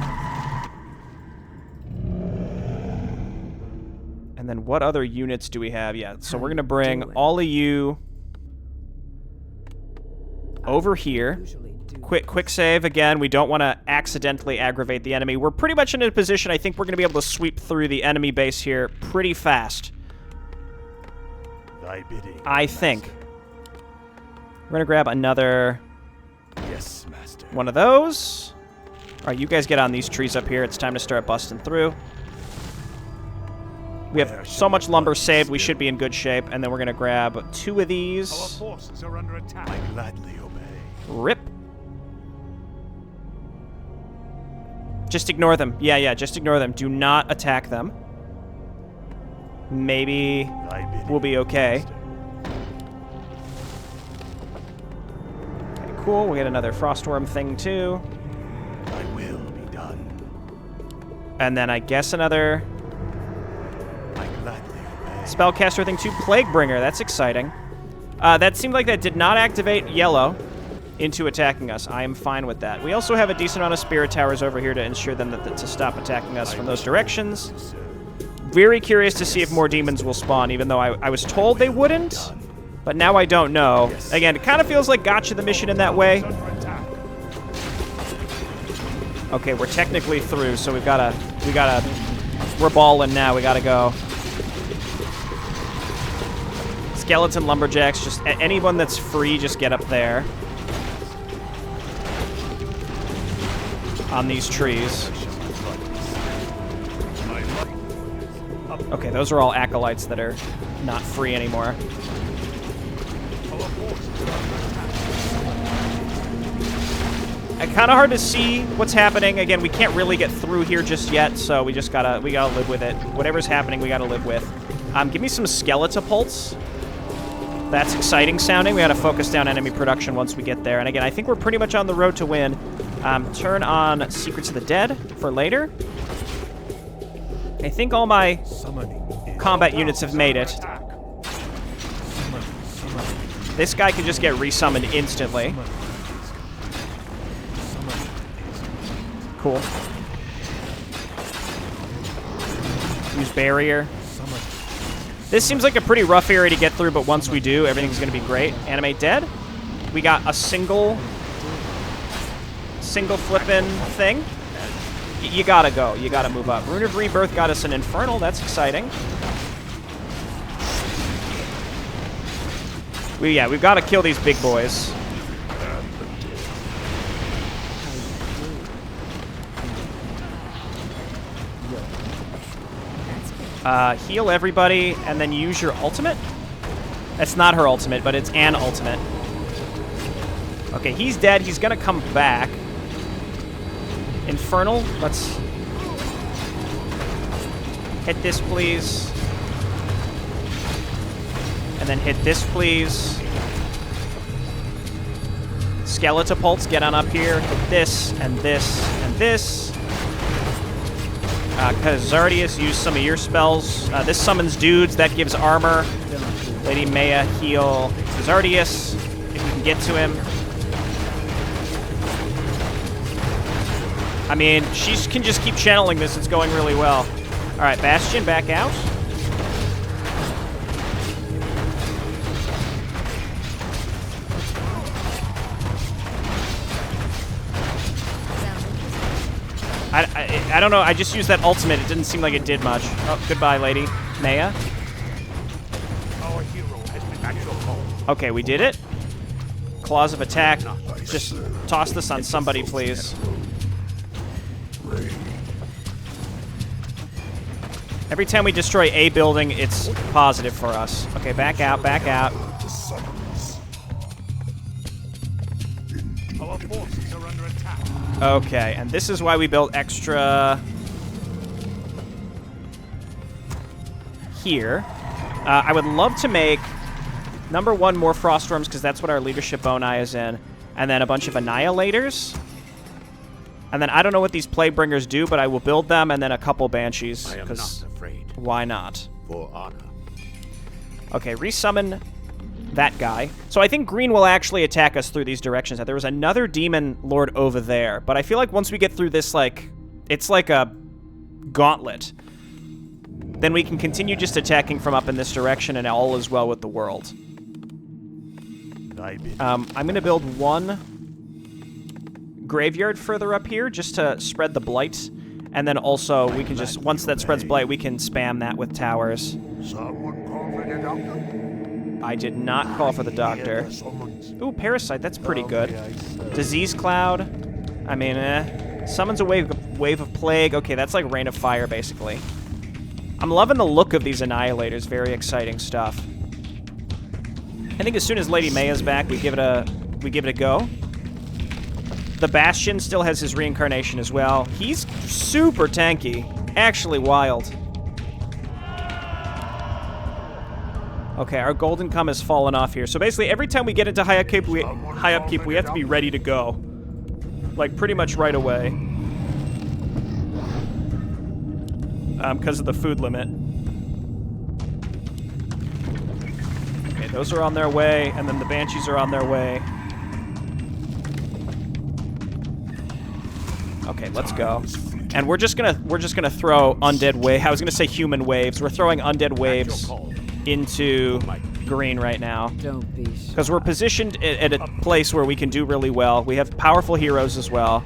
And then what other units do we have? Yeah, so we're going to bring all of you over here. Quick save again. We don't want to accidentally aggravate the enemy. We're pretty much in a position, I think we're going to be able to sweep through the enemy base here pretty fast. Thy bidding, I think. We're going to grab another yes, master. one of those. All right, you guys get on these trees up here. It's time to start busting through. We have so much lumber saved, we should be in good shape. And then we're going to grab 2 of these. Our forces are under attack. I gladly obey. Rip. Just ignore them. Yeah, just ignore them. Do not attack them. Maybe we'll be okay. Okay, cool. We'll get another frostworm thing, too. Thy will be done. And then I guess another I gladly obey. spellcaster thing, too. Plaguebringer. That's exciting. That seemed like that did not activate yellow into attacking us. I am fine with that. We also have a decent amount of spirit towers over here to ensure them to stop attacking us from those directions. Very curious to see if more demons will spawn, even though I was told they wouldn't. But now I don't know. Again, it kind of feels like gotcha the mission in that way. Okay, we're technically through, so we're balling now. We gotta go. Skeleton lumberjacks, just anyone that's free, just get up there. On these trees. Okay, those are all acolytes that are not free anymore. Kind of hard to see what's happening. Again, we can't really get through here just yet, so we gotta live with it. Whatever's happening, we gotta live with. Give me some Skeletapults. That's exciting sounding. We gotta focus down enemy production once we get there. And again, I think we're pretty much on the road to win. Turn on Secrets of the Dead for later. I think all my combat units have made it. This guy can just get resummoned instantly. Cool. Use barrier. This seems like a pretty rough area to get through, but once we do, everything's going to be great. Animate dead. We got a single flippin' thing. You gotta go. You gotta move up. Rune of Rebirth got us an Infernal. That's exciting. We've got to kill these big boys. Heal everybody, and then use your ultimate? That's not her ultimate, but it's an ultimate. Okay, he's dead. He's gonna come back. Infernal, let's hit this, please. And then hit this, please. Skeletapults, get on up here. Hit this, and this, and this. Kazardius, use some of your spells. This summons dudes, that gives armor. Lady Maya, heal Kazardius, if you can get to him. I mean, she can just keep channeling this. It's going really well. All right, Bastion, back out. I don't know. I just used that ultimate. It didn't seem like it did much. Oh, goodbye, Lady Maya. Our hero has been at your home. Okay, we did it. Claws of attack. Just toss this on somebody, please. Every time we destroy a building, it's positive for us. Okay, back out, back out. Our forces are under attack. Okay, and this is why we built extra here. I would love to make, number one, more Froststorms, because that's what our leadership bone is in, and then a bunch of Annihilators. And then I don't know what these Plaguebringers do, but I will build them, and then a couple Banshees, I am because not afraid. why not? For honor. Okay, resummon that guy. So I think green will actually attack us through these directions. There was another demon lord over there, but I feel like once we get through this, like, it's like a gauntlet. then we can continue just attacking from up in this direction, and all is well with the world. I'm going to build one graveyard further up here just to spread the blight. And then also, we can just, once that spreads blight, we can spam that with towers. Someone call for the doctor? I did not call for the doctor. Ooh, Parasite, that's pretty good. Disease Cloud. I mean, summons a wave of plague. Okay, that's like Rain of Fire, basically. I'm loving the look of these Annihilators. Very exciting stuff. I think as soon as Lady Maya's back, we give it a go. The Bastion still has his reincarnation as well. He's super tanky. Actually wild. Okay, our Golden Come has fallen off here. So basically, every time we get into high upkeep, we have to be ready to go. Like, pretty much right away. Because of the food limit. Okay, those are on their way, and then the Banshees are on their way. Okay, let's go. And we're just gonna throw undead wave. I was gonna say human waves. We're throwing undead waves into green right now. Don't be shy. Because we're positioned at a place where we can do really well. We have powerful heroes as well.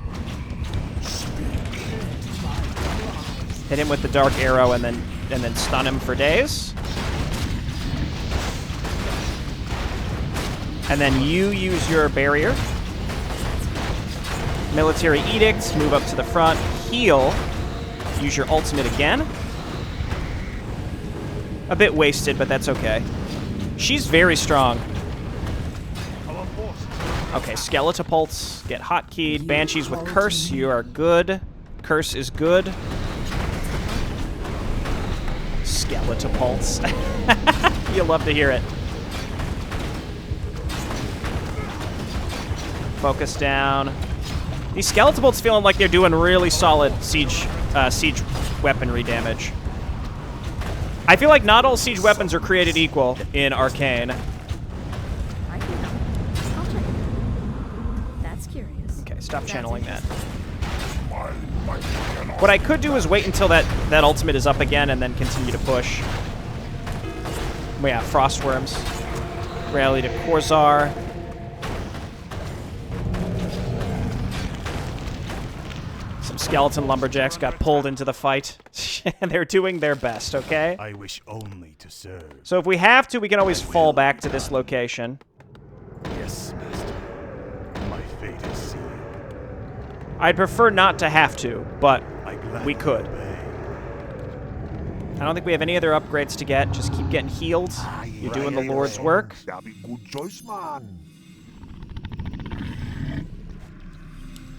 Hit him with the dark arrow and then stun him for days. And then you use your barrier. Military Edict, move up to the front, heal, use your ultimate again. A bit wasted, but that's okay. She's very strong. Okay, Skeletopulse, get hotkeyed. Banshees with Curse, you are good. Curse is good. Skeletopulse. You'll love to hear it. Focus down. These Skeletopults feeling like they're doing really solid siege weaponry damage. I feel like not all siege weapons are created equal in Arkain. I can help. I'll check it out. That's curious. Okay, stop Sounds channeling that. interesting. What I could do is wait until that ultimate is up again and then continue to push. Well, yeah, Frostworms. Rally to Korzar. Skeleton lumberjacks got pulled into the fight. They're doing their best, okay? I wish only to serve. So if we have to, we can always fall back to this location. Yes, master. My fate is sealed. I'd prefer not to have to, but we could. Obey. I don't think we have any other upgrades to get. Just keep getting healed. You're doing the Lord's work. That'll be good choice, man.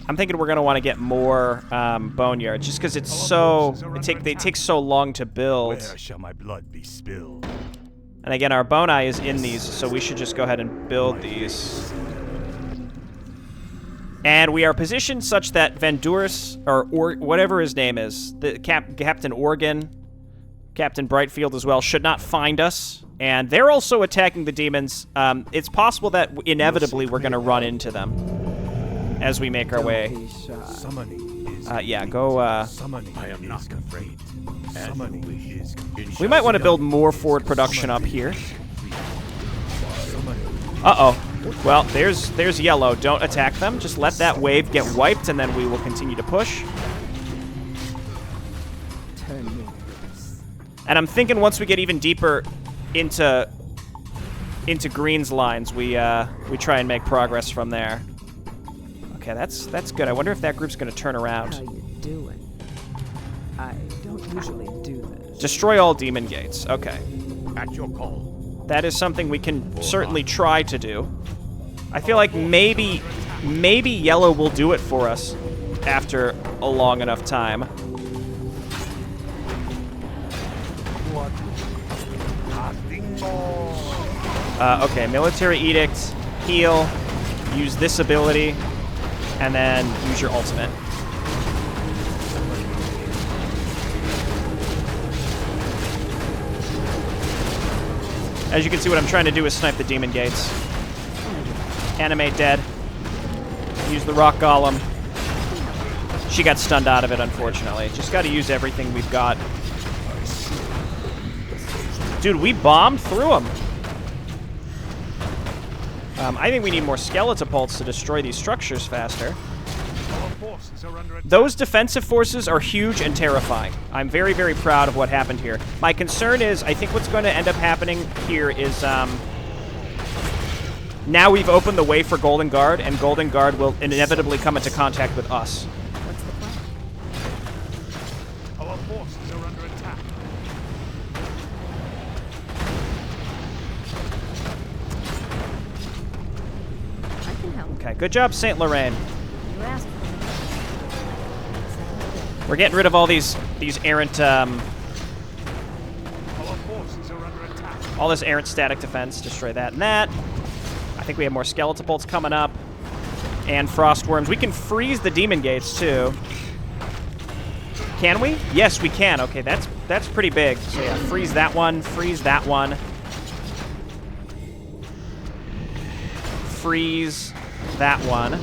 I'm thinking we're going to want to get more boneyards, just because it's so... They take so long to build. Where shall my blood be spilled? And again, our bone is in these, so we should just go ahead and build these. And we are positioned such that Vendurus, or whatever his name is, the Captain Organ, Captain Brightfield as well, should not find us. And they're also attacking the demons. It's possible that inevitably we're going to run into them as we make our way. Don't be shy. Summoning is Yeah, complete. go, Summoning I am not afraid. Summoning is complete. we might want to build more forward production up here. Summoning. Uh-oh. Well, there's yellow. Don't attack them. Just let that wave get wiped, and then we will continue to push. Turn me loose. And I'm thinking once we get even deeper into Green's lines, we try and make progress from there. Okay, that's good. I wonder if that group's going to turn How around. you doing? I don't usually do this. Destroy all demon gates. Okay. At your call. That is something we can certainly try to do. I feel like maybe yellow will do it for us after a long enough time. Okay, Military Edict, heal, use this ability, and then use your ultimate. As you can see, what I'm trying to do is snipe the demon gates. Animate dead. Use the rock golem. She got stunned out of it, unfortunately. Just got to use everything we've got. Dude, we bombed through them. I think we need more skeletopults to destroy these structures faster. Those defensive forces are huge and terrifying. I'm very, very proud of what happened here. My concern is, I think what's going to end up happening here is, now we've opened the way for Golden Guard, and Golden Guard will inevitably come into contact with us. What's the plan? Our forces are under attack. I can help. Okay, good job, Saint Lorraine. You asked for it. We're getting rid of all these errant, Our forces are under attack. all this errant static defense. Destroy that and that. I think we have more skeletopults coming up. And frostworms. We can freeze the demon gates, too. Can we? Yes, we can. Okay, that's pretty big. So yeah, freeze that one. Freeze that one. Freeze that one.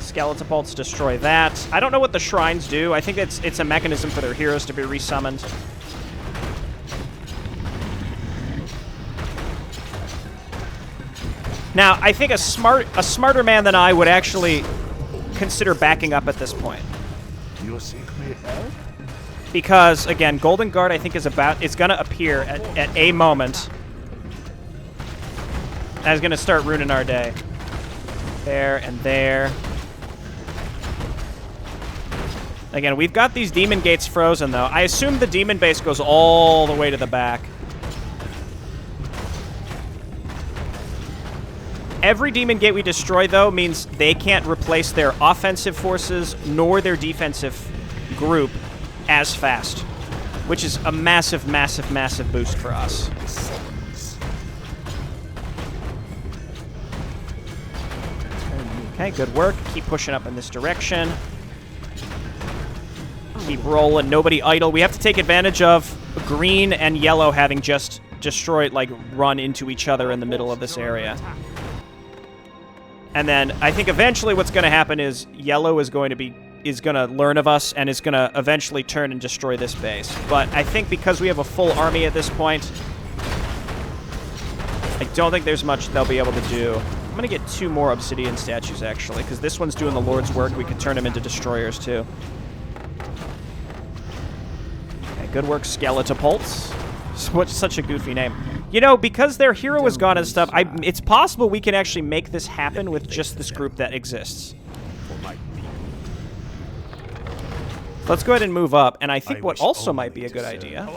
Skeletopults destroy that. I don't know what the shrines do. I think it's a mechanism for their heroes to be resummoned. Now, I think a smarter man than I would actually consider backing up at this point. You seek me help? Because, again, Golden Guard, I think, is going to appear at a moment. That is going to start ruining our day. There and there. Again, we've got these demon gates frozen, though. I assume the demon base goes all the way to the back. Every demon gate we destroy, though, means they can't replace their offensive forces nor their defensive group as fast, which is a massive, massive, massive boost for us. Okay, good work. Keep pushing up in this direction. Keep rolling. Nobody idle. We have to take advantage of green and yellow having just destroyed, like, run into each other in the middle of this area. And then I think eventually what's going to happen is yellow is going to learn of us and is going to eventually turn and destroy this base. But I think because we have a full army at this point, I don't think there's much they'll be able to do. I'm going to get 2 more obsidian statues, actually, because this one's doing the Lord's work. We could turn them into destroyers, too. Okay, good work, Skeletopults. Such a goofy name. You know, because their hero is gone and stuff, it's possible we can actually make this happen with just this group that exists. Let's go ahead and move up, and I think what also might be a good idea,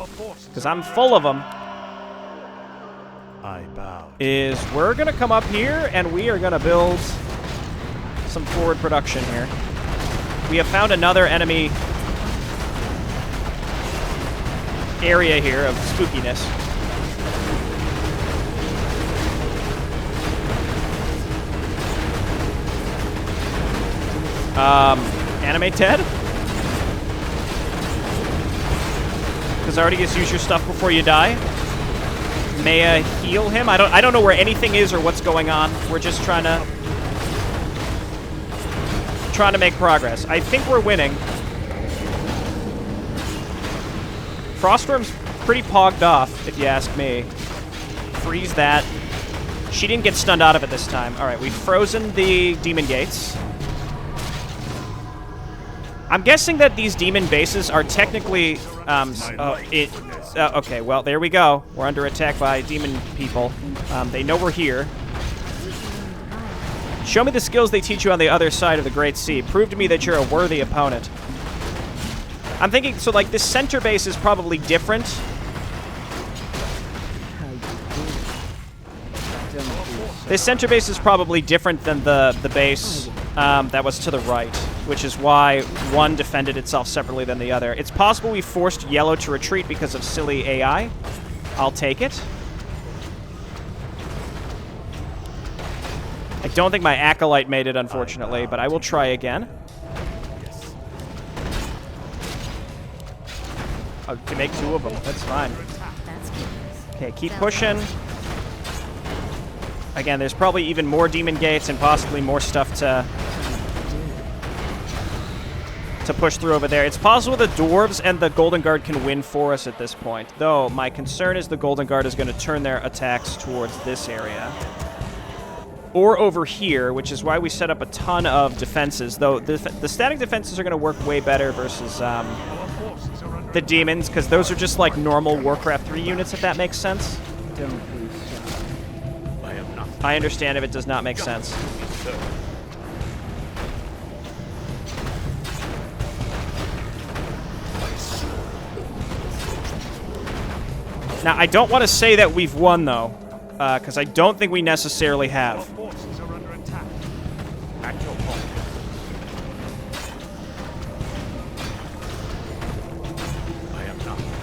because I'm full of them, is we're going to come up here, and we are going to build some forward production here. We have found another enemy area here of spookiness. Animate Ted? Kazardius, use your stuff before you die. Maya, heal him. I don't know where anything is or what's going on. We're just trying to make progress. I think we're winning. Frostworm's pretty pogged off, if you ask me. Freeze that. She didn't get stunned out of it this time. All right, we've frozen the demon gates. I'm guessing that these demon bases are technically... okay, well, there we go. We're under attack by demon people. They know we're here. Show me the skills they teach you on the other side of the Great Sea. Prove to me that you're a worthy opponent. I'm thinking, so, like, this center base is probably different. This center base is probably different than the base that was to the right, which is why one defended itself separately than the other. It's possible we forced yellow to retreat because of silly AI. I'll take it. I don't think my Acolyte made it, unfortunately, but I will try again. Oh, to make 2 of them. That's fine. Okay, keep pushing. Again, there's probably even more demon gates and possibly more stuff to to push through over there. It's possible the dwarves and the Golden Guard can win for us at this point, though my concern is the Golden Guard is going to turn their attacks towards this area. Or over here, which is why we set up a ton of defenses, though the static defenses are going to work way better versus the demons, because those are just like normal Warcraft 3 units, if that makes sense. Don't lose shot. I understand if it does not make sense. Now, I don't want to say that we've won, though, because I don't think we necessarily have.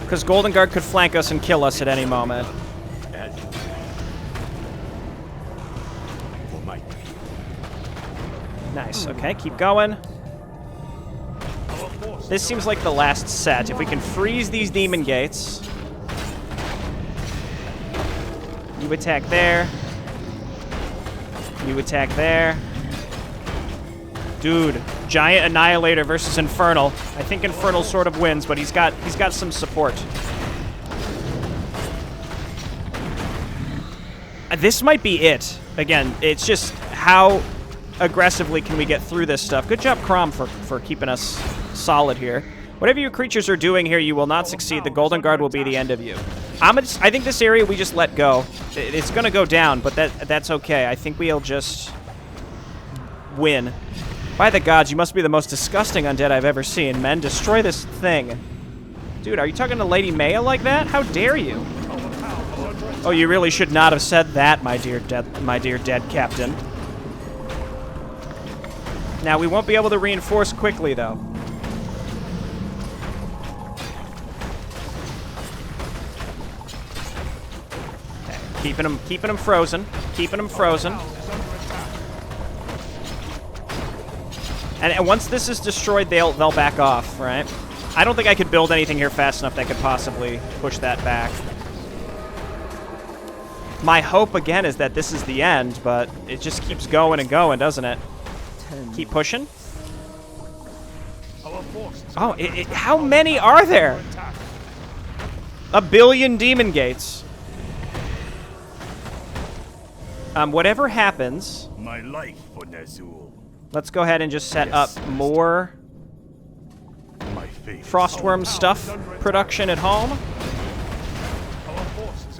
Because Golden Guard could flank us and kill us at any moment. Nice. Okay, keep going. This seems like the last set. If we can freeze these demon gates... You attack there. You attack there. Dude, Giant Annihilator versus Infernal. I think Infernal sort of wins, but he's got some support. This might be it. Again, it's just how aggressively can we get through this stuff. Good job, Crom, for keeping us solid here. Whatever your creatures are doing here, you will not succeed. The Golden Guard will be the end of you. I think this area we just let go. It's going to go down, but that's okay. I think we'll just win. By the gods, you must be the most disgusting undead I've ever seen. Men, destroy this thing. Dude, are you talking to Lady Maya like that? How dare you? Oh, you really should not have said that, my dear dead captain. Now, we won't be able to reinforce quickly, though. Keeping them frozen. Keeping them frozen. And once this is destroyed, they'll back off, right? I don't think I could build anything here fast enough that could possibly push that back. My hope, again, is that this is the end, but it just keeps going and going, doesn't it? Keep pushing. Oh, how many are there? 1 billion demon gates. Whatever happens, My life for Nazul. let's go ahead and just set up more My faith. Frostworm stuff production at home.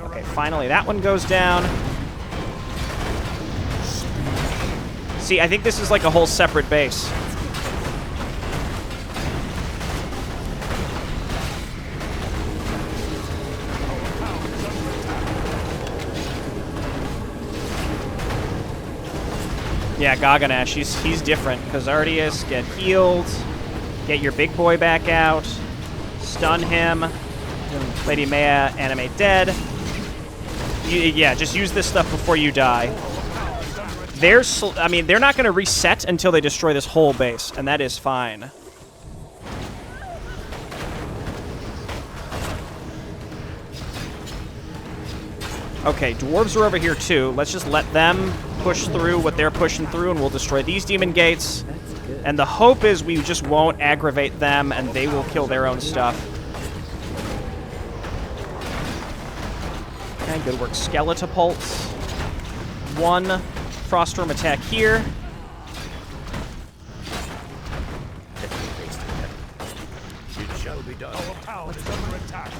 Okay, finally that one goes down. See, I think this is like a whole separate base. Yeah, Gaganash, he's different. Kazardius, get healed. Get your big boy back out. Stun him. Lady Maya, animate dead. Yeah, just use this stuff before you die. They're not going to reset until they destroy this whole base, and that is fine. Okay, dwarves are over here too. Let's just let them push through what they're pushing through, and we'll destroy these demon gates. And the hope is we just won't aggravate them, and they will kill their own stuff. Okay, good work. Skeletopulse. 1 Frostworm attack here. It shall be done. Our power is under attack.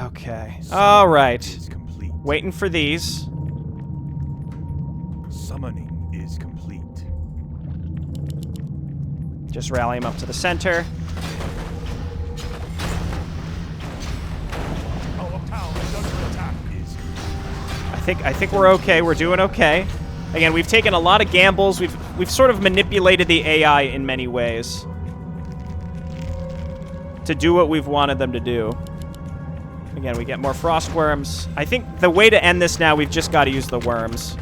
Okay. All right. Is complete. Waiting for these. Summoning is complete. Just rally him up to the center. Our power is under attack. I think we're okay. We're doing okay. Again, we've taken a lot of gambles. We've sort of manipulated the AI in many ways to do what we've wanted them to do. Again, we get more Frostworms. I think the way to end this now, we've just got to use the worms.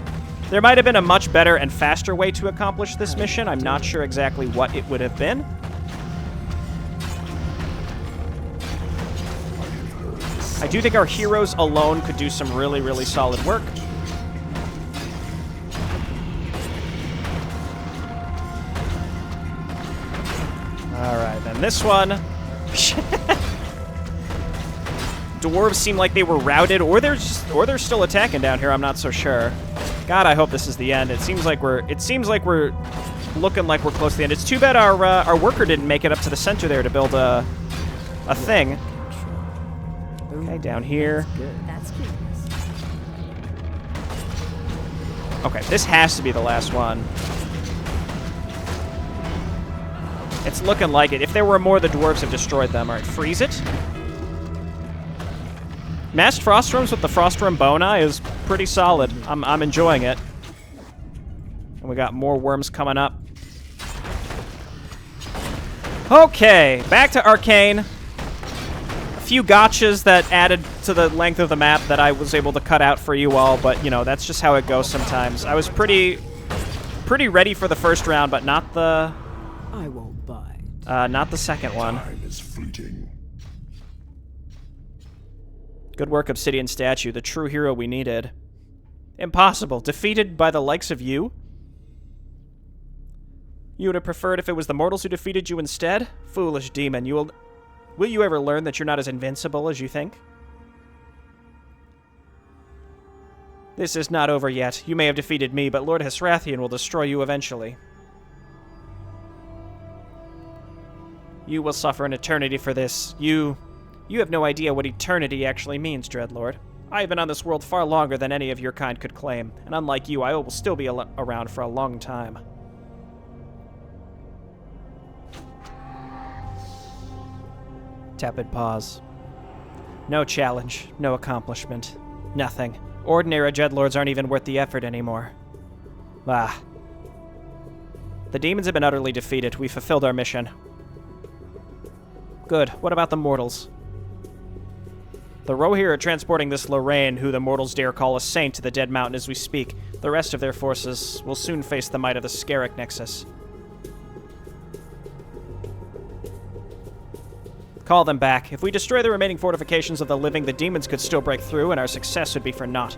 There might have been a much better and faster way to accomplish this mission. I'm not sure exactly what it would have been. I do think our heroes alone could do some really, really solid work. this one. Dwarves seem like they were routed, or they're still attacking down here. I'm not so sure. God, I hope this is the end. It seems like we're looking like we're close to the end. It's too bad our worker didn't make it up to the center there to build a thing. Okay, down here. That's curious. Okay, this has to be the last one. It's looking like it. If there were more, the dwarves have destroyed them. All right, freeze it. Masked Frostworms with the Frostworm Bone-Eye is pretty solid. I'm enjoying it. And we got more worms coming up. Okay, back to Arkain. A few gotchas that added to the length of the map that I was able to cut out for you all, but, you know, that's just how it goes sometimes. I was pretty ready for the first round, but not the... I won't bite. Not the second one. Time is fleeting. Good work, Obsidian Statue, the true hero we needed. Impossible. Defeated by the likes of you? You would have preferred if it was the mortals who defeated you instead? Foolish demon, will you ever learn that you're not as invincible as you think? This is not over yet. You may have defeated me, but Lord Hesrathian will destroy you eventually. You will suffer an eternity for this. You have no idea what eternity actually means, Dreadlord. I have been on this world far longer than any of your kind could claim, and unlike you, I will still be around for a long time. Tepid pause. No challenge, no accomplishment, nothing. Ordinary Dreadlords aren't even worth the effort anymore. Ah. The demons have been utterly defeated. We fulfilled our mission. Good. What about the mortals? The Rohirrim are transporting this Lorraine, who the mortals dare call a saint, to the Dead Mountain as we speak. The rest of their forces will soon face the might of the Scarrick Nexus. Call them back. If we destroy the remaining fortifications of the living, the demons could still break through, and our success would be for naught.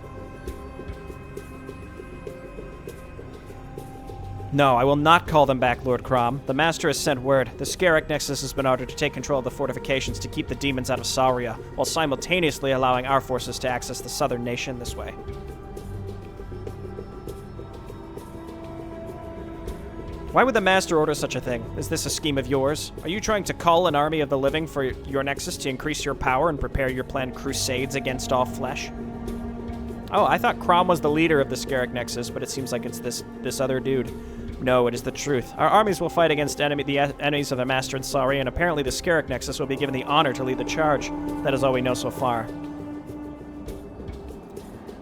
No, I will not call them back, Lord Crom. The Master has sent word. The Scarrick Nexus has been ordered to take control of the fortifications to keep the demons out of Saria, while simultaneously allowing our forces to access the southern nation this way. Why would the Master order such a thing? Is this a scheme of yours? Are you trying to call an army of the living for your Nexus to increase your power and prepare your planned crusades against all flesh? Oh, I thought Crom was the leader of the Scarrick Nexus, but it seems like it's this other dude. No, it is the truth. Our armies will fight against the enemies of the Master in Saria, and apparently the Scarrick Nexus will be given the honor to lead the charge. That is all we know so far.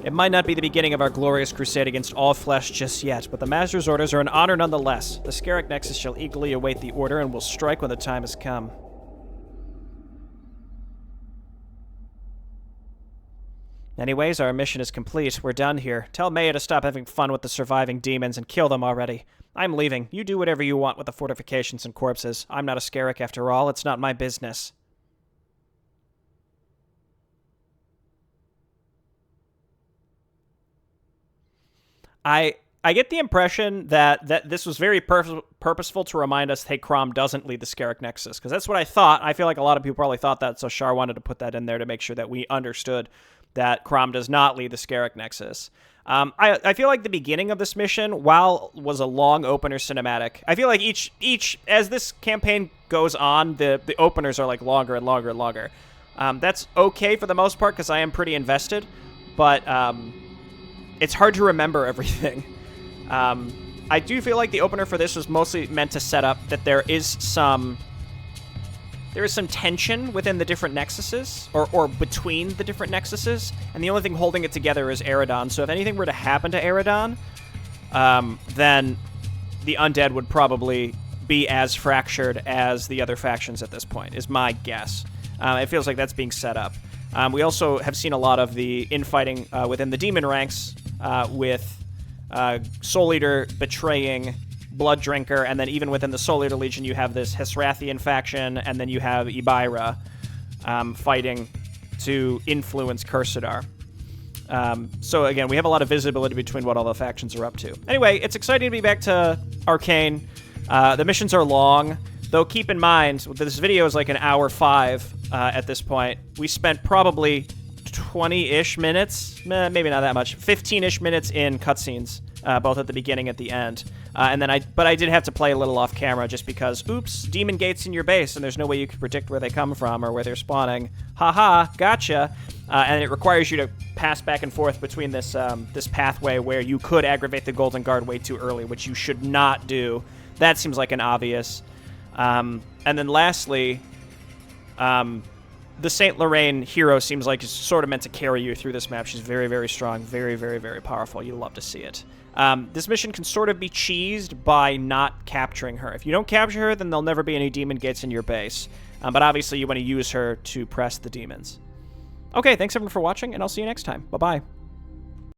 It might not be the beginning of our glorious crusade against all flesh just yet, but the Master's orders are an honor nonetheless. The Scarrick Nexus shall eagerly await the order and will strike when the time has come. Anyways, our mission is complete. We're done here. Tell Maya to stop having fun with the surviving demons and kill them already. I'm leaving. You do whatever you want with the fortifications and corpses. I'm not a Scarrick after all. It's not my business. I get the impression that this was very purposeful to remind us, hey, Crom doesn't lead the Scarrick Nexus, because that's what I thought. I feel like a lot of people probably thought that, so Shar wanted to put that in there to make sure that we understood that Crom does not lead the Scarrick Nexus. I feel like the beginning of this mission, while was a long opener cinematic, I feel like each as this campaign goes on, the openers are like longer and longer and longer. That's okay for the most part because I am pretty invested, but it's hard to remember everything. I do feel like the opener for this was mostly meant to set up that there is some tension within the different nexuses, or between the different nexuses, and the only thing holding it together is Eridon. So if anything were to happen to Eridon, then the Undead would probably be as fractured as the other factions at this point, is my guess. It feels like that's being set up. We also have seen a lot of the infighting within the demon ranks with Soul Eater betraying Blood Drinker, and then even within the Soul Eater Legion you have this Hesrathian faction, and then you have Ibira fighting to influence Cursadar. So again, we have a lot of visibility between what all the factions are up to. Anyway, it's exciting to be back to Arkain. The missions are long. Though keep in mind, this video is like an hour 5 at this point. We spent probably 20-ish minutes, maybe not that much, 15-ish minutes in cutscenes, both at the beginning and at the end. And then I did have to play a little off camera just because, oops, demon gates in your base, and there's no way you can predict where they come from or where they're spawning. Haha, gotcha. And it requires you to pass back and forth between this this pathway where you could aggravate the Golden Guard way too early, which you should not do. That seems like an obvious. And then lastly, the Saint Lorraine hero seems like it's sort of meant to carry you through this map. She's very, very strong, very, very, very powerful. You'll love to see it. This mission can sort of be cheesed by not capturing her. If you don't capture her, then there'll never be any demon gates in your base. But obviously you want to use her to press the demons. Okay, thanks everyone for watching, and I'll see you next time. Bye-bye.